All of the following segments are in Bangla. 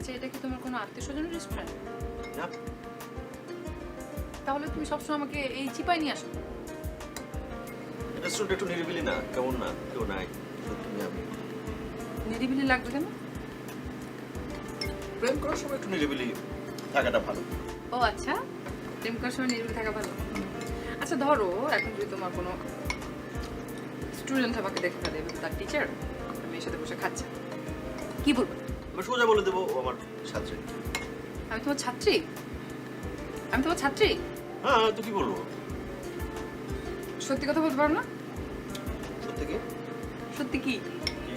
আচ্ছা, এটা কি তোমার কোনো আত্মীয়-স্বজনের রেস্টুরেন্ট? না, তাহলে তুমি সবসময় আমাকে এই চিপায় নিয়ে আসো। রেস্টুরেন্ট একটু নিরিবিলি না, কেমন না, কেউ নাই, শুধু তুমি আমি। নিরিবিলি লাগবে কেন? প্রেম করার সময় একটু নিরিবিলি থাকাটা ভালো। ও আচ্ছা, প্রেম করার সময় নিরিবিলি থাকা ভালো। আচ্ছা ধরো, এখন যদি তোমার কোনো স্টুডেন্ট আমাকে দেখে ফেলে, তার টিচার আমার মেয়ের সাথে বসে খাচ্ছে, কি বলবো? আমি সোজা বলে দেবো ও আমার ছাত্রী। আমি তোমার ছাত্রী? আমি তোমার ছাত্রী? হ্যাঁ, তো কি বলবো? সত্যি কথা বলতে পারো না? সত্যি কি? সত্যি কি? কি?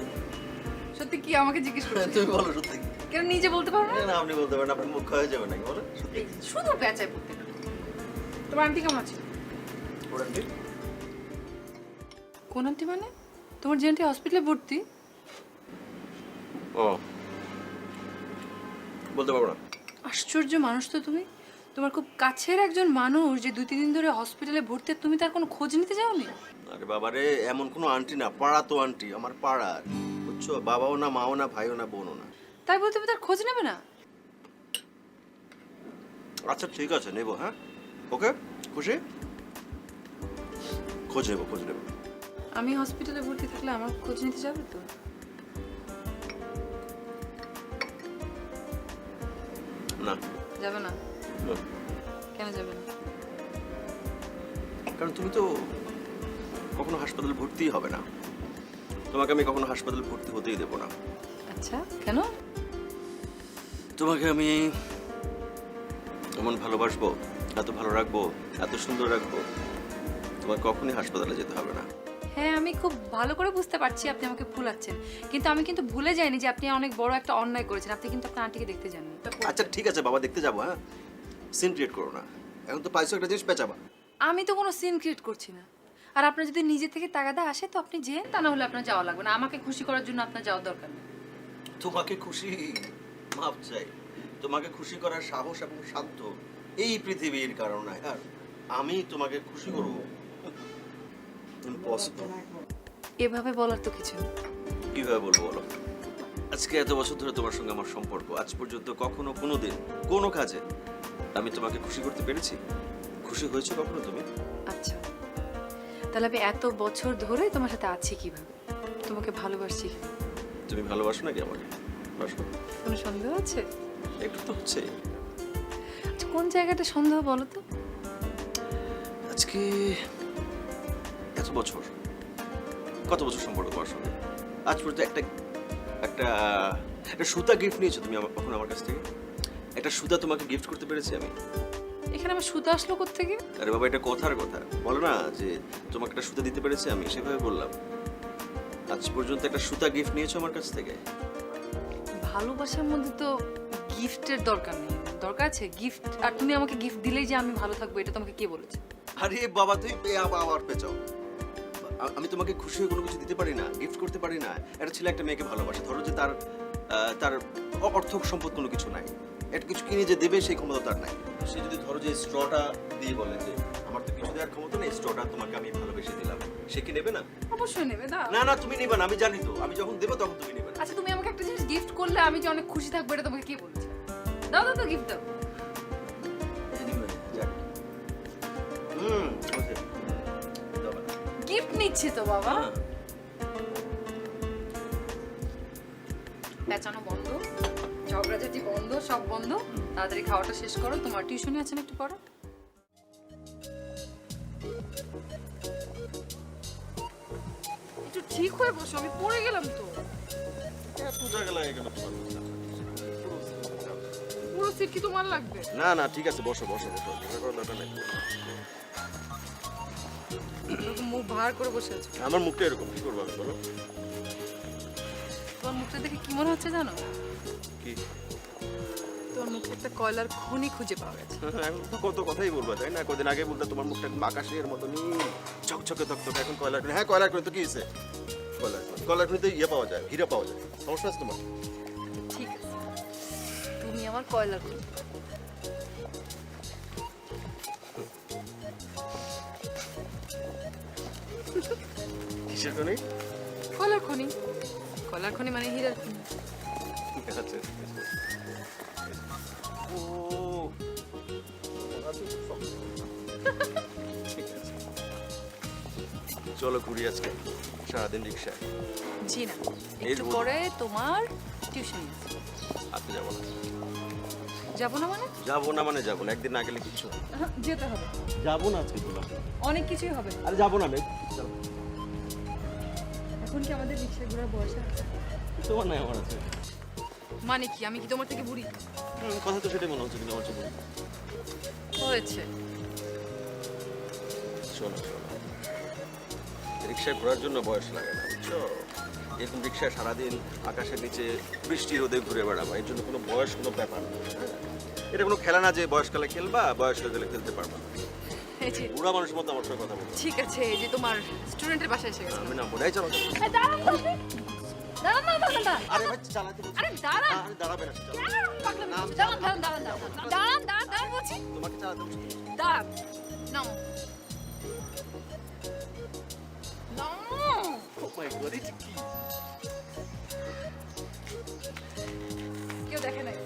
সত্যি কি আমাকে জিজ্ঞেস করছো? তুমি বলো সত্যি কি? কেন নিজে বলতে পারো না? না, আপনি বলতে পারেন, আপনার মুখ হয়ে যাবে নাকি, বলো সত্যি। এই শুধু পেঁচায় বলতে। তোমার আন্টি কেমন আছে? ওর আন্টি? কোন আন্টি মানে? তোমার যে আন্টি হসপিটালে ভর্তি? ও, বলতে পারবো না। আশ্চর্য মানুষ তো তুমি। তোমার খুব কাছের একজন মানুষ যে 2-3 দিন ধরে হসপিটালে ভর্তি, তুমি তার কোনো খোঁজ নিতে যাওনি? আরে বাবা রে, এমন কোনো আন্টি না, পাড়া তো আন্টি, আমার পাড়ার, বুঝছো? বাবাও না, মাও না, ভাইও না, বোনও না। তাই বলতে তুমি তার খোঁজ নেবে না? আচ্ছা ঠিক আছে, নেবো। হ্যাঁ, ওকে, খুশি? খোঁজ নেবো, খোঁজ নেবো। আমি হসপিটালে ভর্তি থাকলে আমার খোঁজ নিতে যাবে তো? না, যাবে না? না। কেন যাবে না? কারণ তুমি তো কখনো হাসপাতালে ভর্তি হবে না, তোমাকে আমি কখনো হাসপাতালে ভর্তি হতেই দেবো না। আচ্ছা, কেন? তোমাকে আমি এমন ভালোবাসবো, এত ভালো রাখবো, এত সুন্দর রাখবো, তোমার কখনই হাসপাতালে যেতে হবে না। হ্যাঁ, আমি খুব ভালো করে বুঝতে পারছি আপনি আমাকে ভুলাচ্ছেন, কিন্তু আমি কিন্তু ভুলে যাইনি যে আপনি অনেক বড় একটা অন্যায় করেছেন। আপনি কিন্তু আপনার আন্টিকে দেখতে যাননি। আচ্ছা ঠিক আছে বাবা, দেখতে যাবো। হ্যাঁ, সিন ক্রিয়েট করো না, এখন তো পাইছো একটা জিনিস বেচাবা। আমি তো কোনো সিন ক্রিয়েট করছি না। আর আপনার যদি নিজে থেকে তাগাদা আসে তো আপনি যেন, তা না হলে আপনার যাওয়া লাগবে না। আমাকে খুশি করার জন্য আপনার যাওয়ার দরকার নেই। তোমাকে খুশি, মাপ চাই, তোমাকে খুশি করার সাহস এবং সাধ্য এই পৃথিবীর কারণ নাই। আর আমি তোমাকে খুশি করবো, ইম্পসিবল। এভাবে বলার তো কিছু নেই। কিভাবে বলবো বলো? আজকে এত বছর ধরে তোমার সঙ্গে আমার সম্পর্ক, আজ পর্যন্ত কখনো কোনো দিন কোনো কাজে আমি তোমাকে খুশি করতে পেরেছি? খুশি হয়েছো কখনো তুমি? আচ্ছা, তাহলে আমি এত বছর ধরে তোমার সাথে আছি কিভাবে? তোমাকে ভালোবাসছি কিভাবে? তুমি ভালোবাসো নাকি আমাকে? বাসো? কোনো সন্দেহ আছে? একটু তো হচ্ছে। আচ্ছা, কোন জায়গাটা সন্দেহ বলো তো? আজকে এত বছর, কত বছর সম্পর্ক তোমার সঙ্গে, আজ পর্যন্ত একটা একটা একটা সুতা গিফট নিয়েছো তুমি কখনো আমার কাছ থেকে? একটা সুতা তোমাকে গিফট করতে পেরেছি আমি? এখানে আমার সুতা আসলো কোত্থেকে? আরে বাবা, এটা কথার কথা, বলো না যে তোমাকে একটা সুতা দিতে পেরেছি আমি, সেভাবে বললাম। আজ পর্যন্ত একটা সুতা গিফট নিয়েছো আমার কাছ থেকে? ভালোবাসার মধ্যে তো গিফটের দরকার নেই। দরকার আছে গিফট? আর তুমি আমাকে গিফট দিলেই যে আমি ভালো থাকবো, এটা তোমাকে কে বলেছে? আরে বাবা, তুই আবার পেঁচাও। আমি তোমাকে খুশি হয়ে কোনো কিছু দিতে পারি না, গিফট করতে পারি না? একটা ছেলে একটা মেয়েকে ভালোবাসে, ধরো যে তার তার অর্থ সম্পদ কোনো কিছু নাই, একটা কিছু কিনে যে দেবে সেই ক্ষমতা তার নাই। সে যদি ধরো যে স্ট্রটা দিয়ে বলে যে আমার তো কিছু দেওয়ার ক্ষমতা নেই, স্ট্রটা তোমাকে আমি ভালোবেসে দিলাম, সে কি নেবে না? অবশ্যই নেবে। দাও। না না, তুমি নেবে না, আমি জানি তো, আমি যখন দেবো তখন তুমি নেবে না। আচ্ছা, তুমি আমাকে একটা জিনিস গিফট করলে আমি যে অনেক খুশি থাকবো, এটা তোমাকে কে বলেছে? দাও দাও তো, গিফট দাও। Anyway, যাক। হুম, ওকে। দাও না। গিফট নিচ্ছে তো বাবা। হ্যাঁ। পেঁচানো বন্ধ, ঝগড়াঝাটি বন্ধ, সব বন্ধ। তাড়াতাড়ি খাওয়াটা শেষ করো। তোমার টিউশনি আছে না, একটু পড়ো। একটু ঠিক হয়ে বসো, আমি পড়ে গেলাম তো। এত জায়গা লাগে কেন তোমার? পুরো সিট কি তোমার লাগবে? না না, ঠিক আছে, বসো বসো বসো, ঝগড়া করার দরকার নেই। এরকম মুখ ভার করে বসে আছো। আমার মুখটা এরকম, কি করবো আমি, বলো? তোমার মুখটা দেখে কি মনে হচ্ছে জানো? কি? তোমার মুখে একটা কয়লার খনি খুঁজে পাওয়া গেছে। এখন তো কত কথাই বলবো, তাই না? কদিন আগে বলতে তোমার মুখটা একদম আকাশের মতো নীল, ঝকঝকে তকতকে, এখন কয়লার খনি। হ্যাঁ, কয়লার খনি তো কি হয়েছে? কয়লার খনিতে ইয়ে পাওয়া যায়, হীরা পাওয়া যায়, সমস্যা আছে তোমার? ঠিক আছে, তুমি আমার কয়লার খনি। কিসের খনি? কয়লার খনি। কয়লার খনি মানে হীরার খনি। আচ্ছা ও ঠিক আছে চলো ঘুরি আজকে সারাদিন রিক্সায়। জি না, এর একটু মধ্যে- পরে তোমার টিউশন আজকে যাবো না যাবো না মানে? যাবো না মানে যাবো না, একদিন না গেলে কিচ্ছু হবে না। যেতে হবে, যাবো না আজকে তোলা, অনেক কিছুই হবে। আরে যাবো না মেঘ, এখন কি আমাদের রিক্সা ঘোরার বয়স আছে? তোমার নাই আমার আছে। মানে কি, আমি কি তোমার থেকে বুড়ি? কথা তো সেটাই মনে হচ্ছে, কিন্তু আমার চোখ হয়েছে, শোনো শোনো, রিক্সায় ঘোরার জন্য বয়স লাগে না বুঝছো। এরকম রিক্সায় সারাদিন আকাশের নিচে বৃষ্টি রোদে ঘুরে বেড়াবো, এর জন্য কোনো বয়স কোনো ব্যাপার না। হ্যাঁ? এটা কোনো খেলা না যে বয়সকালে খেলবা বয়স হয়ে গেলে খেলতে পারবা না। এই যে, বুড়া মানুষের মতো আমার সঙ্গে কথা বলবো ঠিক আছে, এই যে তোমার স্টুডেন্টের বাসায় এসে গেছে। আমি না বোঝাই চলো। দাঁড়ান তো আপনি। দাঁড়ান না, দাঁড়ান, দাঁড়ান। আরে ভাই চালাতে বলছি। আরে দাঁড়ান। আরে দাঁড়াবে না, চলো। পাগলামি না, আমি করছি। দাঁড়ান, দাঁড়ান, দাঁড়ান, দাঁড়ান, দাঁড়ান, দাঁড়ান, দাঁড়ান বলছি। তোমাকে চালাতে বলছি। দাঁড়ান, নামো। নামো। Oh my God, এটা কি? কেউ দেখে নাই।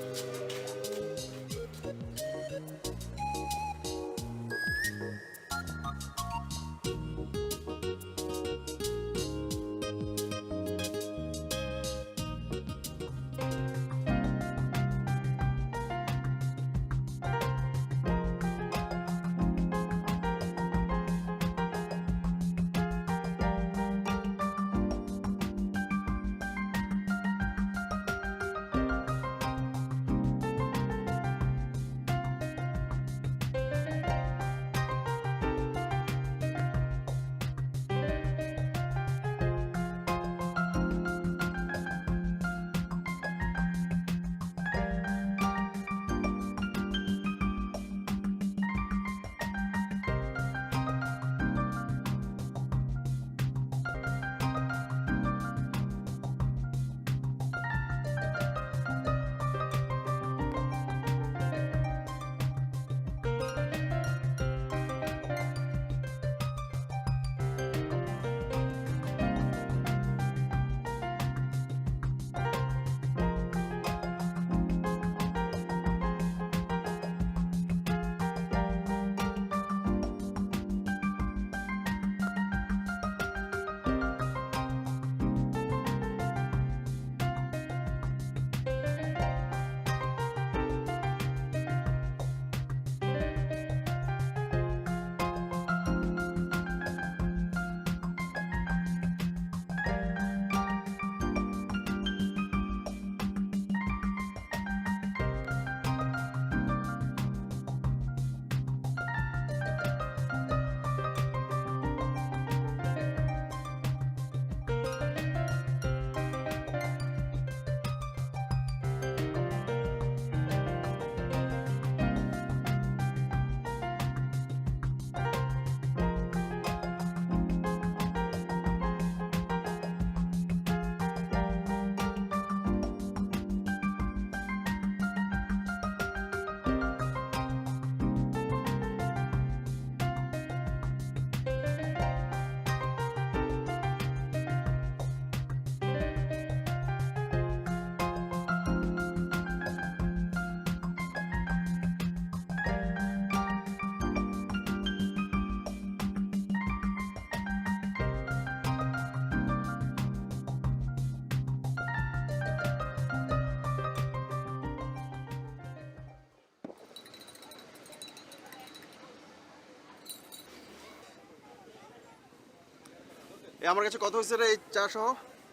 এই আমার কাছে কত হয়েছে রে এই চা সহ?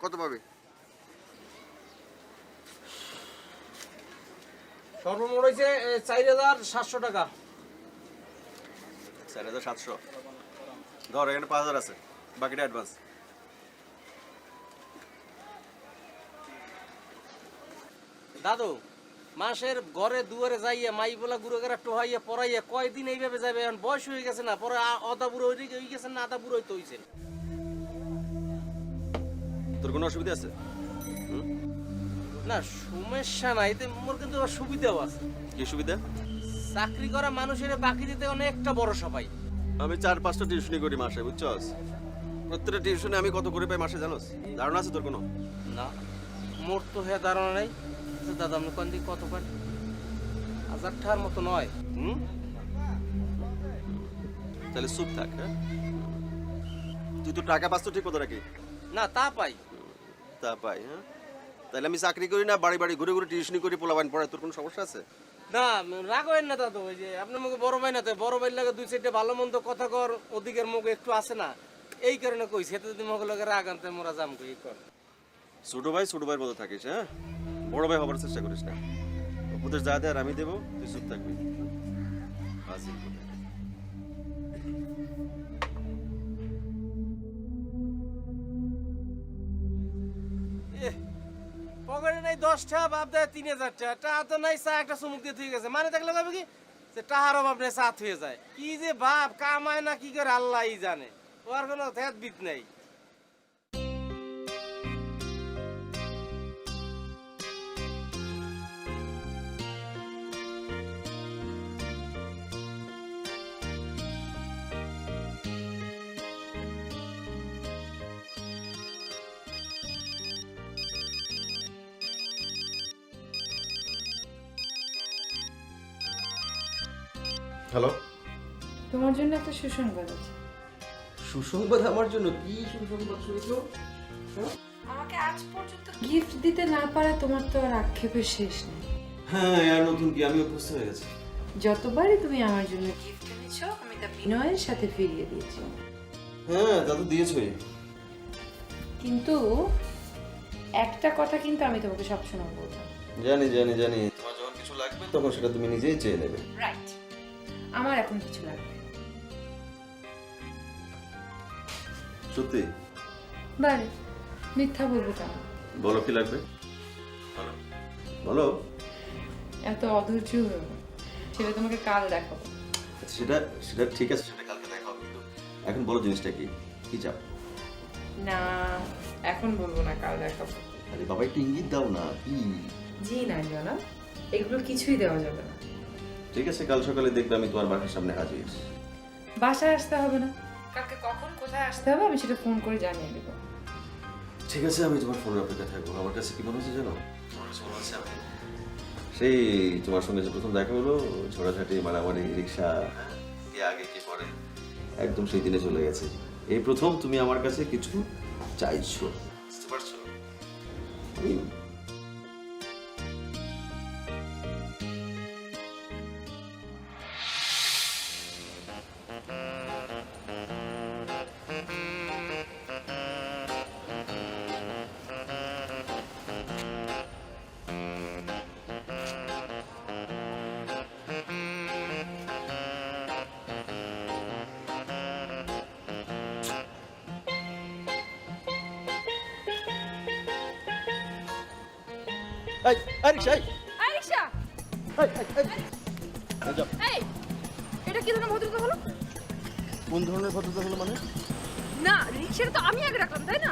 কত পাবে? সর্বমোট হয়েছে 4,700 টাকা। 4,700 ধর, এখানে 5,000 আছে, বাকিটা অ্যাডভান্স। দাদু, মাসের ঘরে দুয়ারে যাইয়া মাই বলা গুরুগারা টোহাইয়া পড়াইয়া কয়দিন এইভাবে যাবে? এখন বয়স হয়ে গেছে না, পরে অদা বুড়ো হয়ে গেছেন না, আদা বুড়ো হইতে হইছেন। তোর কোনো অসুবিধা আছে? না সমস্যা নাই, এতে মোর কিন্তু আবার সুবিধাও আছে। কি সুবিধা? চাকরি করা মানুষের বাকি দিতে অনেকটা বড় সবাই। আমি 4-5টা টিউশনি করি মাসে, বুঝছস? প্রত্যেকটা টিউশনে আমি কত করে পাই মাসে জানোস? ধারণা আছে তোর কোনো? না মোর তো হ্যাঁ ধারণা নাই। আচ্ছা দাদা আপনি কোন দিকে কত পান 1000 টাকার মতো নয় হুম তাহলে চুপ থাক হ্যাঁ তুই তো টাকা পাস তো ঠিক মতো রাখি না তা পাই তা পাই হ্যাঁ তাহলে আমি চাকরি করি না বাড়ি বাড়ি ঘুরে ঘুরে টিউশনি করি পোলাবান পড়ায় তোর কোনো সমস্যা আছে না রাগ হইন না দাদু ওই যে আপনার মুখে বড় ভাই না তো বড় ভাই লাগে দুই সাইডে ভালো মন্দ কথা কর ওদিকের মুখে একটু আছে না এই কারণে কইছি এতে যদি মুখে লাগে রাগ আনতে মোরা জাম কই কর ছোট ভাইয়ের মতো থাকিস হ্যাঁ বড় ভাই হবার চেষ্টা করিস না উপদেশ যা দেয় আর আমি দেবো তুই চুপ থাকবি ফাজিল কোথাকার। পকেটে নাই 10 টাকা বাপ দেয় 3000 টাকা টাকা তো নাই চা একটা চুমুক দিয়ে থুয়ে গেছে মানে দেখলে কবে কি যে টাহার অভাব নেই চা থুয়ে যায় কি যে বাপ কামায় না কি করে আল্লাহই জানে ওর কোনো থেত বিত নেই হ্যালো তোমার জন্য একটা সুসংবাদ আছে। সুসংবাদ আমার জন্য কি সুসংবাদ শুনেছো আমাকে আজ পর্যন্ত গিফট দিতে না পারা তোমার তো আর আক্ষেপের শেষ নেই। হ্যাঁ আর নতুন কি আমি অভ্যস্ত হয়ে গেছি যতবারই তুমি আমার জন্য গিফট এনেছো আমি তা বিনয়ের সাথে ফিরিয়ে দিয়েছি। হ্যাঁ তা তো দিয়েছই কিন্তু একটা কথা কিন্তু আমি তোমাকে সবসময় বলবো। জানি জানি জানি তোমার যখন কিছু লাগবে তখন সেটা তুমি নিজেই চেয়ে নেবে রাইট, আমার এখন কিছু লাগবে। সত্যি বারে মিথ্যা বলবো কেন? বলো কি লাগবে বলো বলো এত অধৈর্য হয়ে না। সেটা তোমাকে কাল দেখাবো। আচ্ছা, সেটা সেটা ঠিক আছে সেটা কালকে দেখা হবে কিন্তু এখন বলো জিনিসটা কি কি চাও না এখন বলবো না, কাল দেখাবো। আরে বাবা একটু ইঙ্গিত দাও না কি জি না জানা, এগুলো কিছুই দেওয়া যাবে না। ঠিক আছে কাল সকালে দেখবে আমি তোমার বাসার সামনে হাজির বাসায় আসতে হবে না, কালকে কখন কোথায় আসতে হবে আমি সেটা ফোন করে জানিয়ে দেবো। ঠিক আছে আমি তোমার ফোনের অপেক্ষা থাকবো আমার কাছে কি মনে হচ্ছে জানো আমার কাছে মনে হচ্ছে আমি সেই তোমার সঙ্গে যে প্রথম দেখা হলো ঝোড়াঝাটি মারামারি রিক্সা কে আগে কে পরে একদম সেই দিনে চলে গেছে এই প্রথম তুমি আমার কাছে কিছু চাইছো বুঝতে পারছো আমি এই রিক্সা এই রিকশা, যাও এই এটা কি ধরনের ভদ্রতা হলো? কোন ধরনের ভদ্রতা হলো মানে না রিকশাটা তো আমি আগে রাখলাম তাই না?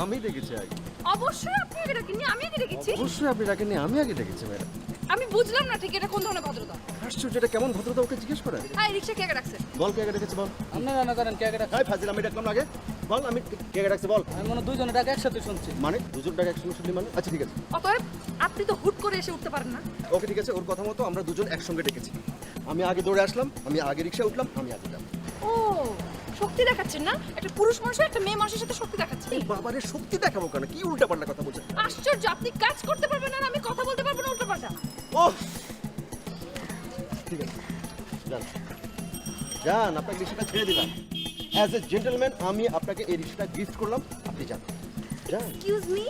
আমি দেখেছি আগে অবশ্যই আপনি আগে রাখেননি, আমি আগে রেখেছি। অবশ্যই আপনি ডাকেননি আমি আগে ডেকেছি ম্যাডাম আমি বুঝলাম না ঠিক এটা কোন ধরনের ভদ্রতা। আশ্চর্য এটা কেমন ভদ্রতা ওকে জিজ্ঞেস করা এই রিকশা কে আগে রাখছে? বল কে আগে ডেকেছে বল আপনারা না জানেন কে কে হাই ফাজিল আমি ডাকলাম না আগে বল আমি কে আগে ডাকছে বল আমি মনে দুইজনে ডাকে একসাথে শুনছি মানে দুজন ডাকে একসঙ্গে শুনলি মানে আচ্ছা ঠিক আছে অতএব আপনি তো হুট করে এসে উঠতে পারেন না। ওকে ঠিক আছে ওর কথা মতো আমরা দুজন একসঙ্গে ডেকেছি আমি আগে দৌড়ে আসলাম আমি আগে রিক্সা উঠলাম আমি আগে যাব ও শক্তি দেখাচ্ছেন না? একটা পুরুষ মানুষ একটা মেয়ে মানুষের সাথে শক্তি দেখাচ্ছেন। বাবারে শক্তি দেখাবো কেন কি উল্টা পাল্টা কথা বলছেন আশ্চর্য, আপনি কাজ করতে পারবেন না আর আমি কথা বলতে পারবো না উল্টোপাল্টা। ও ঠিক আছে যান যান আপনাকে রিক্সাটা ছেড়ে দিলাম অ্যাজ এ জেন্টলম্যান আমি আপনাকে এই রিক্সাটা গিফট করলাম আপনি যান যান এক্সকিউজ মি,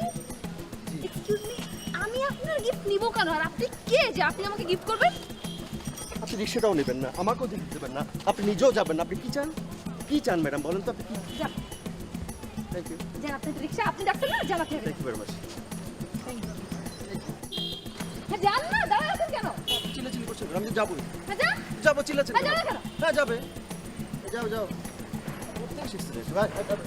আমি আপনার গিফট নিব কেন? আর আপনি কে যে আপনি আমাকে গিফট করবেন? আপনি রিক্সাটাও নেবেন না আমাকেও দিতে দেবেন না আপনি নিজেও যাবেন না আপনি কি চান ম্যাডাম বলেন তো আপনি কি যান থ্যাংক ইউ যান, আপনি রিক্সা আপনি ডাক্তার না, যান আপনি আগে। থ্যাংক ইউ ভেরি মাচ হ্যাঁ যান না, দাঁড়ায় আছেন কেন? চিল্লাচিল্লি করছেন আমি তো যাবোই হ্যাঁ যান। যাবো চিল্লাচিল্লি হ্যাঁ, যাবে কেন? হ্যাঁ যাবে যাও যাও কোথায় শিখতে চাইছো? ভাই, ভাই, ভাই।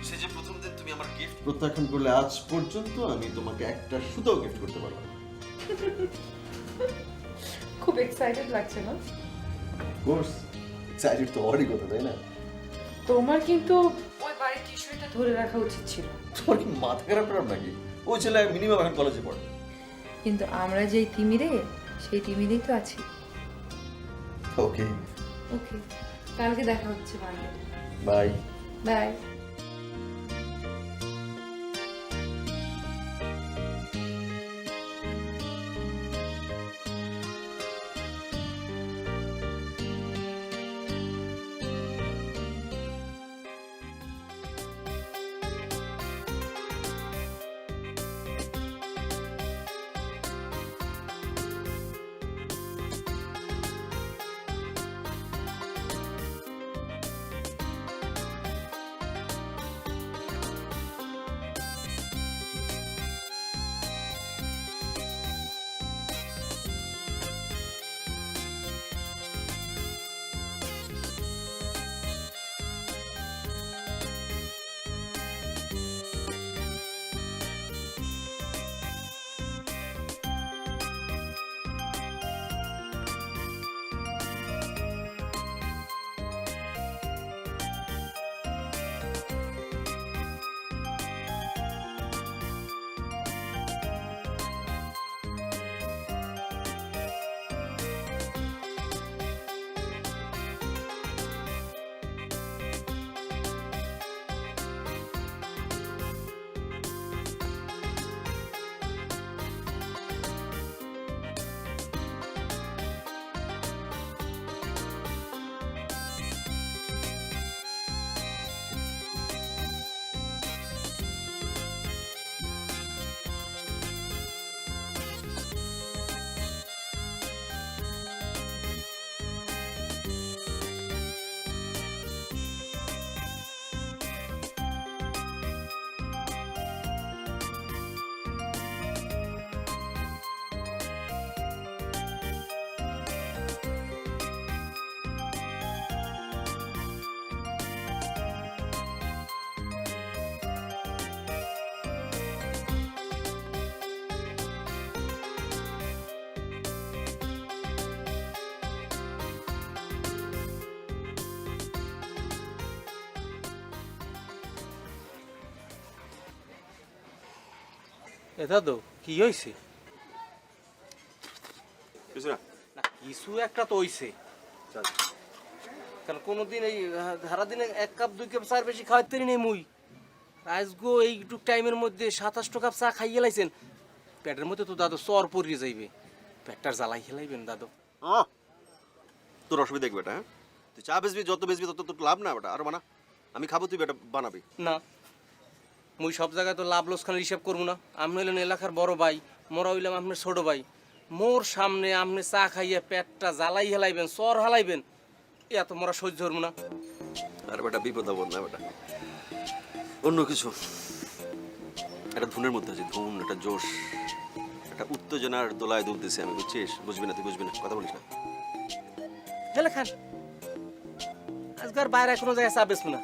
সে যে প্রথম দিন তুমি আমার গিফট প্রত্যাখ্যান করলে আজ পর্যন্ত আমি তোমাকে একটা সুতাও গিফট করতে পারবো না খুব এক্সাইটেড লাগছে না? কোর্স এক্সাইটেড তো অনেক কথা তাই না তোমার কিন্তু ওই বাড়ি এই টিস্যুটা ধরে রাখা উচিত ছিল। তোমার কি মাথা খারাপ খারাপ নাকি? ওই ছেলে মিনিমাম এখন কলেজে পড়ে। কিন্তু আমরা যেই তিমিরে সেই তিমিরেই তো আছি। ওকে ওকে, কালকে দেখা হচ্ছে মার্কেটে। বাই। বাই। এটা তো কি হয়েছে? কিছু না। না কিছু একটা তো হইছে। কারণ কোনোদিন এই সারাদিনে 1 কাপ 2 কাপ চার বেশি খাওয়াতে নেই মুই। আজগো এইটুক টাইমের মধ্যে 27 কাপ চা খাইয়ে লাইছেন। পেটের মধ্যে তো দাদু চর পড়িয়ে যাইবে। পেটটার জ্বালাই খেলাইবেন দাদু। তোর অসুবিধা কি বেটা? হ্যাঁ, তুই চা বেচবি, যত বেচবি তত তোর লাভ না বেটা। আর বানা, আমি খাবো, তুই বেটা বানাবি না, মুই সব জায়গায় তো লাভ লোকসানের হিসাব করবো না। আপনি হইলেন এলাকার বড় ভাই, মোরা হইলাম আপনার ছোট ভাই। মোর সামনে আপনি চা খাইয়া পেটটা জ্বালাই হেলাইবেন, চর হালাইবেন, এত মোরা সহ্য করবো না। আর বেটা বিপদ আপদ না বেটা, অন্য কিছু। একটা ধুনের মধ্যে আছে, ধুন, একটা জোশ, একটা উত্তেজনার দোলায় দুলতেছে আমি, বুঝছিস? বুঝবি না, তুই বুঝবি না, কথা বলিস না। হেলে খান, আজকাল বাইরে কোনো জায়গায় চা বেচবো না।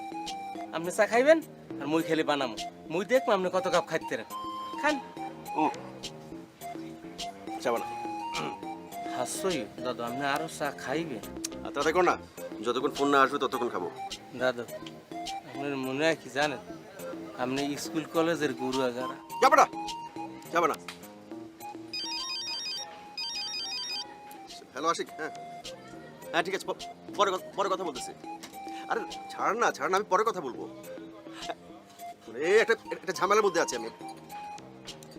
আপনি চা খাইবেন আর মুই খেলে বানামো। মুই দেখবো আপনি কত কাপ খাইতে খান। ও চা বানা। হাসছই দাদু, আপনি আরো চা খাইবেন? আর তাতে কর না, যতক্ষণ ফোন না আসবে ততক্ষণ খাবো। দাদু আপনার মনে হয় কি জানেন, আপনি স্কুল কলেজের গুরু আগারা। যাবে না, যাবে না। হ্যালো আশিক, হ্যাঁ হ্যাঁ ঠিক আছে, পরে কথা বলতেছি। আরে ছাড় না, ছাড় না, আমি পরে কথা বলবো। এই একটা ঝামেলার মধ্যে আছি আমি।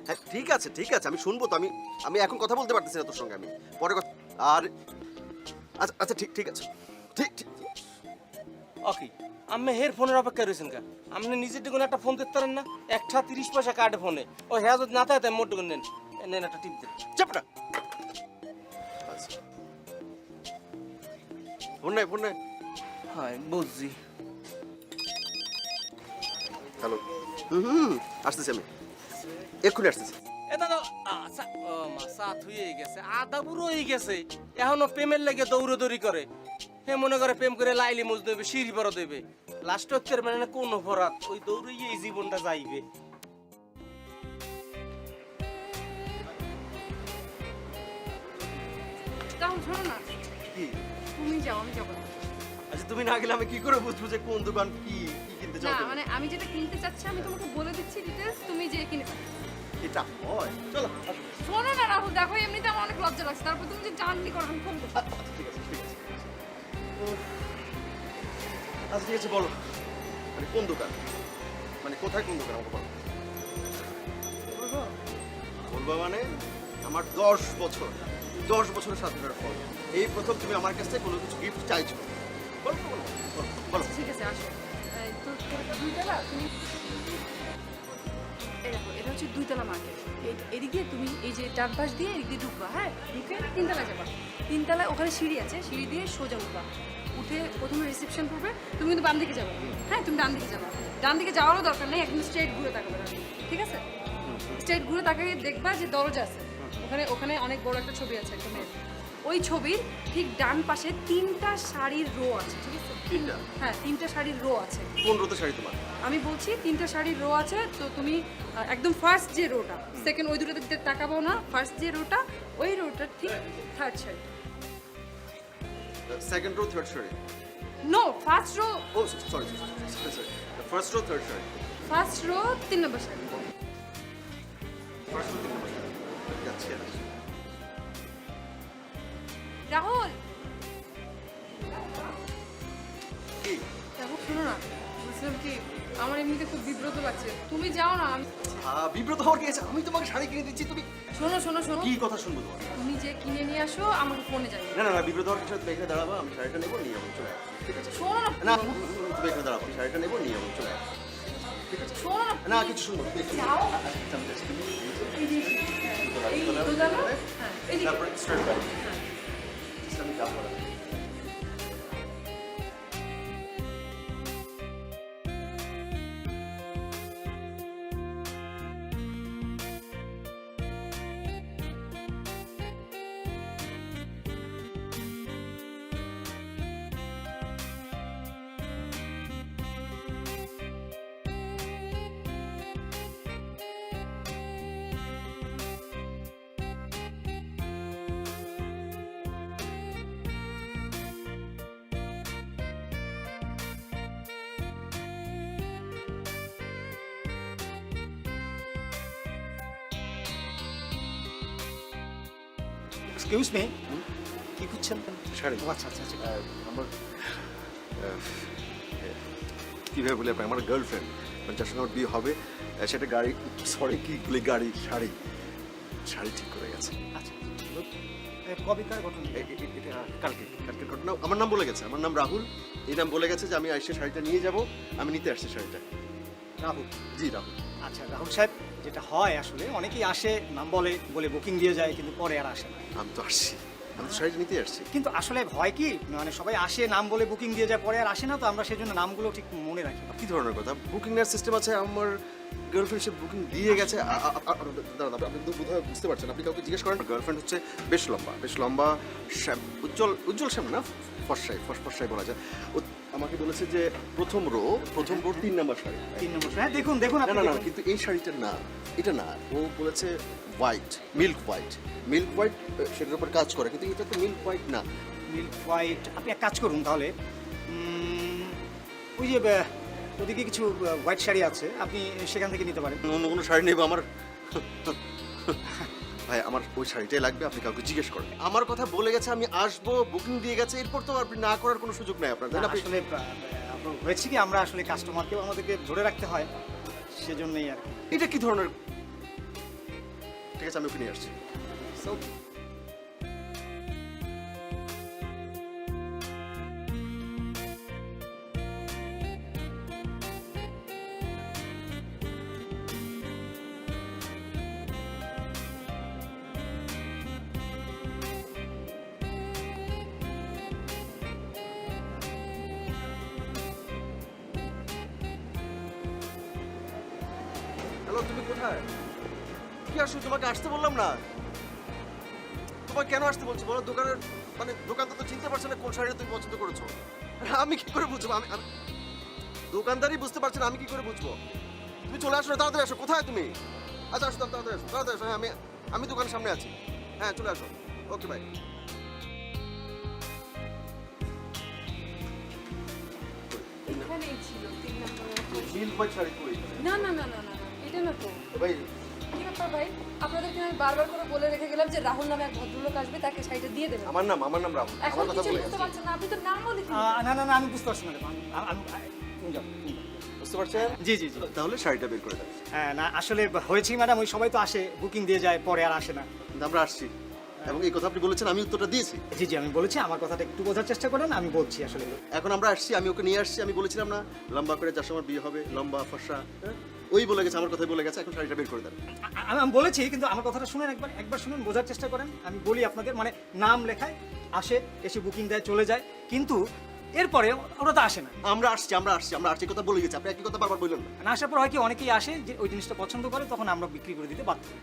হ্যাঁ ঠিক আছে, ঠিক আছে, আমি শুনবো তো। আমি এখন কথা বলতে পারতেছি না তোর সঙ্গে, আমি পরে কথা। আর আচ্ছা আচ্ছা, ঠিক ঠিক আছে, ঠিক ঠিক। ওকে, আপনি হের ফোনের অপেক্ষা রয়েছেন কা? আপনি নিজের দিকে একটা ফোন দিতে পারেন না? 1.30 পয়সা কাটে ফোনে। ও হ্যাঁ যদি না থাকে মোট দিকে নেন, নেন একটা টিপ দেন। চাপটা ফোন নাই, ফোন নাই। হ্যাঁ বুঝছি। হ্যালো, আসতেছি আমি, এক্ষুনি আসতেছি। এটা তো ও মা সাত হয়ে গেছে, আধা বুড়ো হয়ে গেছে, এখনো প্রেমের লেগে দৌড়দৌড়ি করে। হে মনে করে প্রেম করে লাইলি মজ দেবে, সিঁড়ি বড় দেবে, লাস্ট হচ্ছে মানে কোন অপরাধ, ওই দৌড়িয়ে এই জীবনটা যাইবে। তাহলে শোনো না, কি? তুমি যাও, আমি যাবো না। আচ্ছা তুমি না গেলে আমি কি করে বুঝবো যে কোন দোকান কি কি কিনতে যাও না তুমি। মানে আমি যেটা কিনতে চাচ্ছি আমি তোমাকে বলে দিচ্ছি ডিটেলস, তুমি যে কিনে ফেলো। এটা হয় চলো আসো। শোনো না রাহুল, দেখো এমনিতে আমার অনেক লজ্জা লাগছে, তারপর তুমি যে জানলি করো আমি ফোন করবো। আচ্ছা ঠিক আছে ঠিক আছে আচ্ছা ঠিক আছে বলো মানে কোন দোকান মানে কোথায় কোন দোকান আমাকে বলো বলবো মানে আমার 10 বছরের সাধনার ফল এই প্রথম তুমি আমার কাছ থেকে কোনো কিছু গিফট চাইছো বলো বলো বলো, বলো ঠিক আছে আসো। তো এটা দুইতলা, তুমি এই দেখো এটা হচ্ছে দুইতলা মার্কেট। এদিক দিয়ে তুমি এই যে ডান পাশ দিয়ে এদিক দিয়ে ঢুকবা, হ্যাঁ ঢুকে 3তলায় যাবা। 3তলায় ওখানে সিঁড়ি আছে, সিঁড়ি দিয়ে সোজা উঠবা। উঠে প্রথমে রিসেপশন করবে, তুমি কিন্তু বাম দিকে যাবে, হ্যাঁ তুমি ডান দিকে যাবা। ডান দিকে যাওয়ারও দরকার নেই, একদম স্ট্রেট ঘুরে তাকাবে ডান দিকে, ঠিক আছে? স্ট্রেট ঘুরে তাকিয়ে দেখবা যে দরজা আছে, ওখানে ওখানে অনেক বড় একটা ছবি আছে একটা মেয়ের। ওই ছবির ঠিক ডান পাশে 3টা শাড়ির রো আছে, ঠিক আছে? 3টা? হ্যাঁ 3টা শাড়ির রো আছে। কোন রোতে শাড়ি তোমার আমি বলছি 3টা শাড়ির রো আছে, তো তুমি একদম ফার্স্ট যে রোটা, সেকেন্ড ওই দুটোতে দিতে তাকাবো না, ফার্স্ট যে রোটা ওই রোটার ঠিক থার্ড শাড়ি। সেকেন্ড রো থার্ড শাড়ি no first row, oh sorry sorry first row third শাড়ি ফার্স্ট রো 3 নম্বর শাড়ি। ফার্স্ট রো তিন নম্বর শাড়ি যাচ্ছি আর আসছি। রাহুল কি রাহুল শোনো না, বলছিলাম কি আমার এমনিতে খুব বিব্রত লাগছে, তুমি যাও না। বিব্রত হওয়ার কি আছে আমি তোমাকে শাড়ি কিনে দিচ্ছি তুমি শোনো শোনো শোনো, কি কথা শুনবো তোমার তুমি যে কিনে নিয়ে আসো আমাকে ফোনে জানিও। না না না বিব্রত হওয়ার কিছু তুমি এখানে দাঁড়াবো আমি শাড়িটা নেবো নিয়ে যাবো চলে আসবো ঠিক আছে শোনো না না তুমি এখানে দাঁড়াবো আমি শাড়িটা নেবো নিয়ে যাবো চলে আসবো শোনো না না কিছু শুনবো তুমি একটু- যাও। আচ্ছা, আমি just তুমি এই যে এই দোতলা, হ্যাঁ এদিকে। তারপরে straight back। Just আমি যাবো না। এক্সকিউজ মি, কি খুঁজছেন? শাড়ি ও আচ্ছা আচ্ছা আচ্ছা। আমার কীভাবে বলি আপনার আমার গার্লফ্রেন্ড মানে যার সঙ্গে আমার বিয়ে হবে সেটা গাড়ি সরি কি বলি গাড়ি শাড়ি শাড়ি ঠিক করে গেছে আচ্ছা কবিতার ঘটনা। এটা কালকে ঘটনা আমার নাম বলে গেছে আমার নাম রাহুল এই নাম বলে গেছে যে আমি এসে শাড়িটা নিয়ে যাব আমি নিতে আসছি শাড়িটা রাহুল। জি রাহুল আচ্ছা রাহুল সাহেব, যেটা হয় আসলে অনেকেই আসে নাম বলে বলে বুকিং দিয়ে যায়, কিন্তু পরে আর আসে না। আমি তো আসছি আমি তো শাড়িটা নিতে আসছি কিন্তু আসলে হয় কি, মানে সবাই আসে নাম বলে বুকিং দিয়ে যায়, পরে আর আসে না, তো আমরা সেই জন্য নামগুলো ঠিক মনে রাখি না। কি ধরনের কথা বুকিং এর সিস্টেম আছে আমার গার্লফ্রেন্ড সে বুকিং দিয়ে গেছে দাঁড়ান আপনি তো বোধহয় বুঝতে পারছেন আপনি কাউকে জিজ্ঞেস করেন গার্লফ্রেন্ড হচ্ছে বেশ লম্বা শ্যাম উজ্জ্বল শ্যাম না ফসাই বলা যায় ও আমাকে বলেছে যে প্রথম রো 3 নাম্বার শাড়ি 3 নম্বর, হ্যাঁ দেখুন দেখুন না আপনি না না দেখুন। কিন্তু এই শাড়িটা না এটা না ও বলেছে মিল্ক হোয়াইট সেটার উপর কাজ করে কিন্তু এটা তো মিল্ক হোয়াইট না মিল্ক হোয়াইট। আপনি এক কাজ করুন তাহলে, ওই যে ওদিকে কিছু হোয়াইট শাড়ি আছে, আপনি সেখান থেকে নিতে পারেন। অন্য কোনো শাড়ি নেবো আমার ভাই আমার ওই শাড়িটাই লাগবে আপনি কাউকে জিজ্ঞেস করেন আমার কথা বলে গেছে আমি আসবো বুকিং দিয়ে গেছে এরপর তো আপনি না করার কোনো সুযোগ নাই আপনার তাই না? আপনি- আসলে আপনার হয়েছে কি, আমরা আসলে কাস্টমারকেও আমাদেরকে ধরে রাখতে হয়, সেজন্যই আর কি। এটা কি ধরনের ঠিক আছে আমি ওকে নিয়ে আসছি So, হ্যালো তুমি কোথায় কি আসছো তোমাকে আসতে বললাম না তোমাকে কেন আসতে বলছি বলো দোকানের মানে দোকানদার তো চিনতে পারছে না কোন শাড়িটা তুমি পছন্দ করেছো আমি কি করে বুঝবো আমি দোকানদারই বুঝতে পারছে না আমি কি করে বুঝবো তুমি চলে আসো না, তাড়াতাড়ি আসো কোথায় তুমি আচ্ছা আসো তাড়াতাড়ি আসো হ্যাঁ আমি দোকানের সামনে আছি হ্যাঁ চলে আসো ওকে বাই এখানেই ছিল 3 নম্বর নীল হোয়াইট শাড়ি পরে। না না না না না না, এটা না তো। ভাই কি ব্যাপার ভাই, আপনাদেরকে আমি বারবার করে বলে রেখে গেলাম যে রাহুল নামে এক ভদ্রলোক আসবে, তাকে শাড়িটা দিয়ে দেবেন। আমার নাম রাহুল, এখন আমার কথা কিছু বলে বুঝতে গেছি। পারছেন না, আপনি তো নাম বলে না না না, আমি বুঝতে পারছি ম্যাডাম। তুমি যাও, তুমি যাও। বুঝতে পারছেন? জি জি জি। তাহলে শাড়িটা বের করে দেন। হ্যাঁ না, আসলে হয়েছি ম্যাডাম, ওই সবাই তো আসে, বুকিং দিয়ে যায়, পরে আর আসে না। কিন্তু আমরা আসছি এবং এই কথা আপনি বলেছেন, আমি উত্তরটা দিয়েছি। জি জি, আমি বলেছি, আমার কথাটা একটু বোঝার চেষ্টা করেন, আমি বলছি আসলে। এখন আমরা আসছি, আমি ওকে নিয়ে আসছি, আমি বলেছিলাম না লম্বা করে যার সময় বিয়ে হবে, লম্বা ফর্সা, হ্যাঁ? ওই বলে গেছে, আমার কথাই বলে গেছে, এখন শাড়িটা বের করে দেন। আমি বলেছি, কিন্তু আমার কথাটা শুনেন, একবার শুনুন, বোঝার চেষ্টা করেন। আমি বলি আপনাদের, মানে নাম লেখায় আসে, এসে বুকিং দেয়, চলে যায়, কিন্তু এরপরে ওরা তো আসে না। আমরা আসছি এই কথা বলে গেছি, আপনি একই কথা বারবার বললেন না। না আসার পর হয় কি, অনেকেই আসে যে ওই জিনিসটা পছন্দ করে, তখন আমরা বিক্রি করে দিতে বাধ্য হই।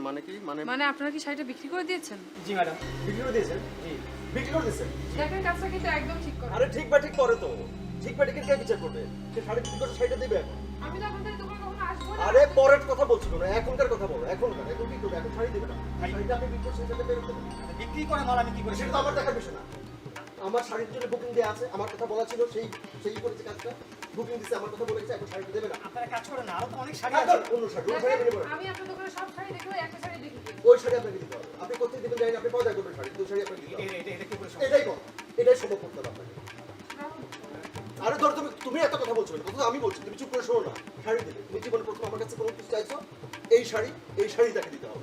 মানে কি মানে মানে আপনারা কি শাড়িটা বিক্রি করে দিয়েছেন? জি ম্যাডাম। বিক্রি করে দিয়েছেন? জি। বিক্রি করে দিয়েছেন? দেখেন কাজটা কিন্তু একদম ঠিক করে। আরে ঠিক বা ঠিক করে তো, ঠিক বা ঠিক কে বিচার করবে? সে শাড়ি বিক্রি করে শাড়িটা দেবে এখন। আমি তো আপনাদের দোকানে কখনো আসবো না। আরে পরের কথা বলছি না, এখনকার কথা বলো, এখন কি করবে? এখন শাড়ি দেবে না, শাড়িটা আপনি বিক্রি করছেন, সেটা বের করতে হবে। বিক্রি করে মাল আমি কি করি সেটা তো আমার দেখার বিষয় না। আমার শাড়ির জন্য বুকিং দেওয়া আছে, আমার কথা বলা ছিল, সেই করেছে কাজটা, বুকিং দিছে, আমার কথা বলে গেছে, এখন শাড়িটা দেবে না। আপনারা কাজ করেন না, আরো তো অনেক শাড়ি আর আছে। অন্য শাড়ি, অন্য শাড়ি আপনি নেবেন। আমি আপনার দোকানে সব শাড়ি দেখে ওই একটা শাড়ি দেখি। ওই শাড়ি আপনাকে দিতে হবে। আপনি কোথায় দিবেন জানেন, আপনি পয়দা করবেন শাড়ি, ওই শাড়ি আপনাকে দিতে হবে। এটা কি করে সম্ভব? এটাই কথা, এটাই সম্ভব করতে হবে আপনাকে। আরে ধর, তুমি এত কথা বলছো না, কথা আমি বলছি, তুমি চুপ করে শোনো না। শাড়ি দেবে, তুমি জীবনে প্রথম আমার কাছে কোনো কিছু চাইছো, এই শাড়ি তাকে দিতে হবে।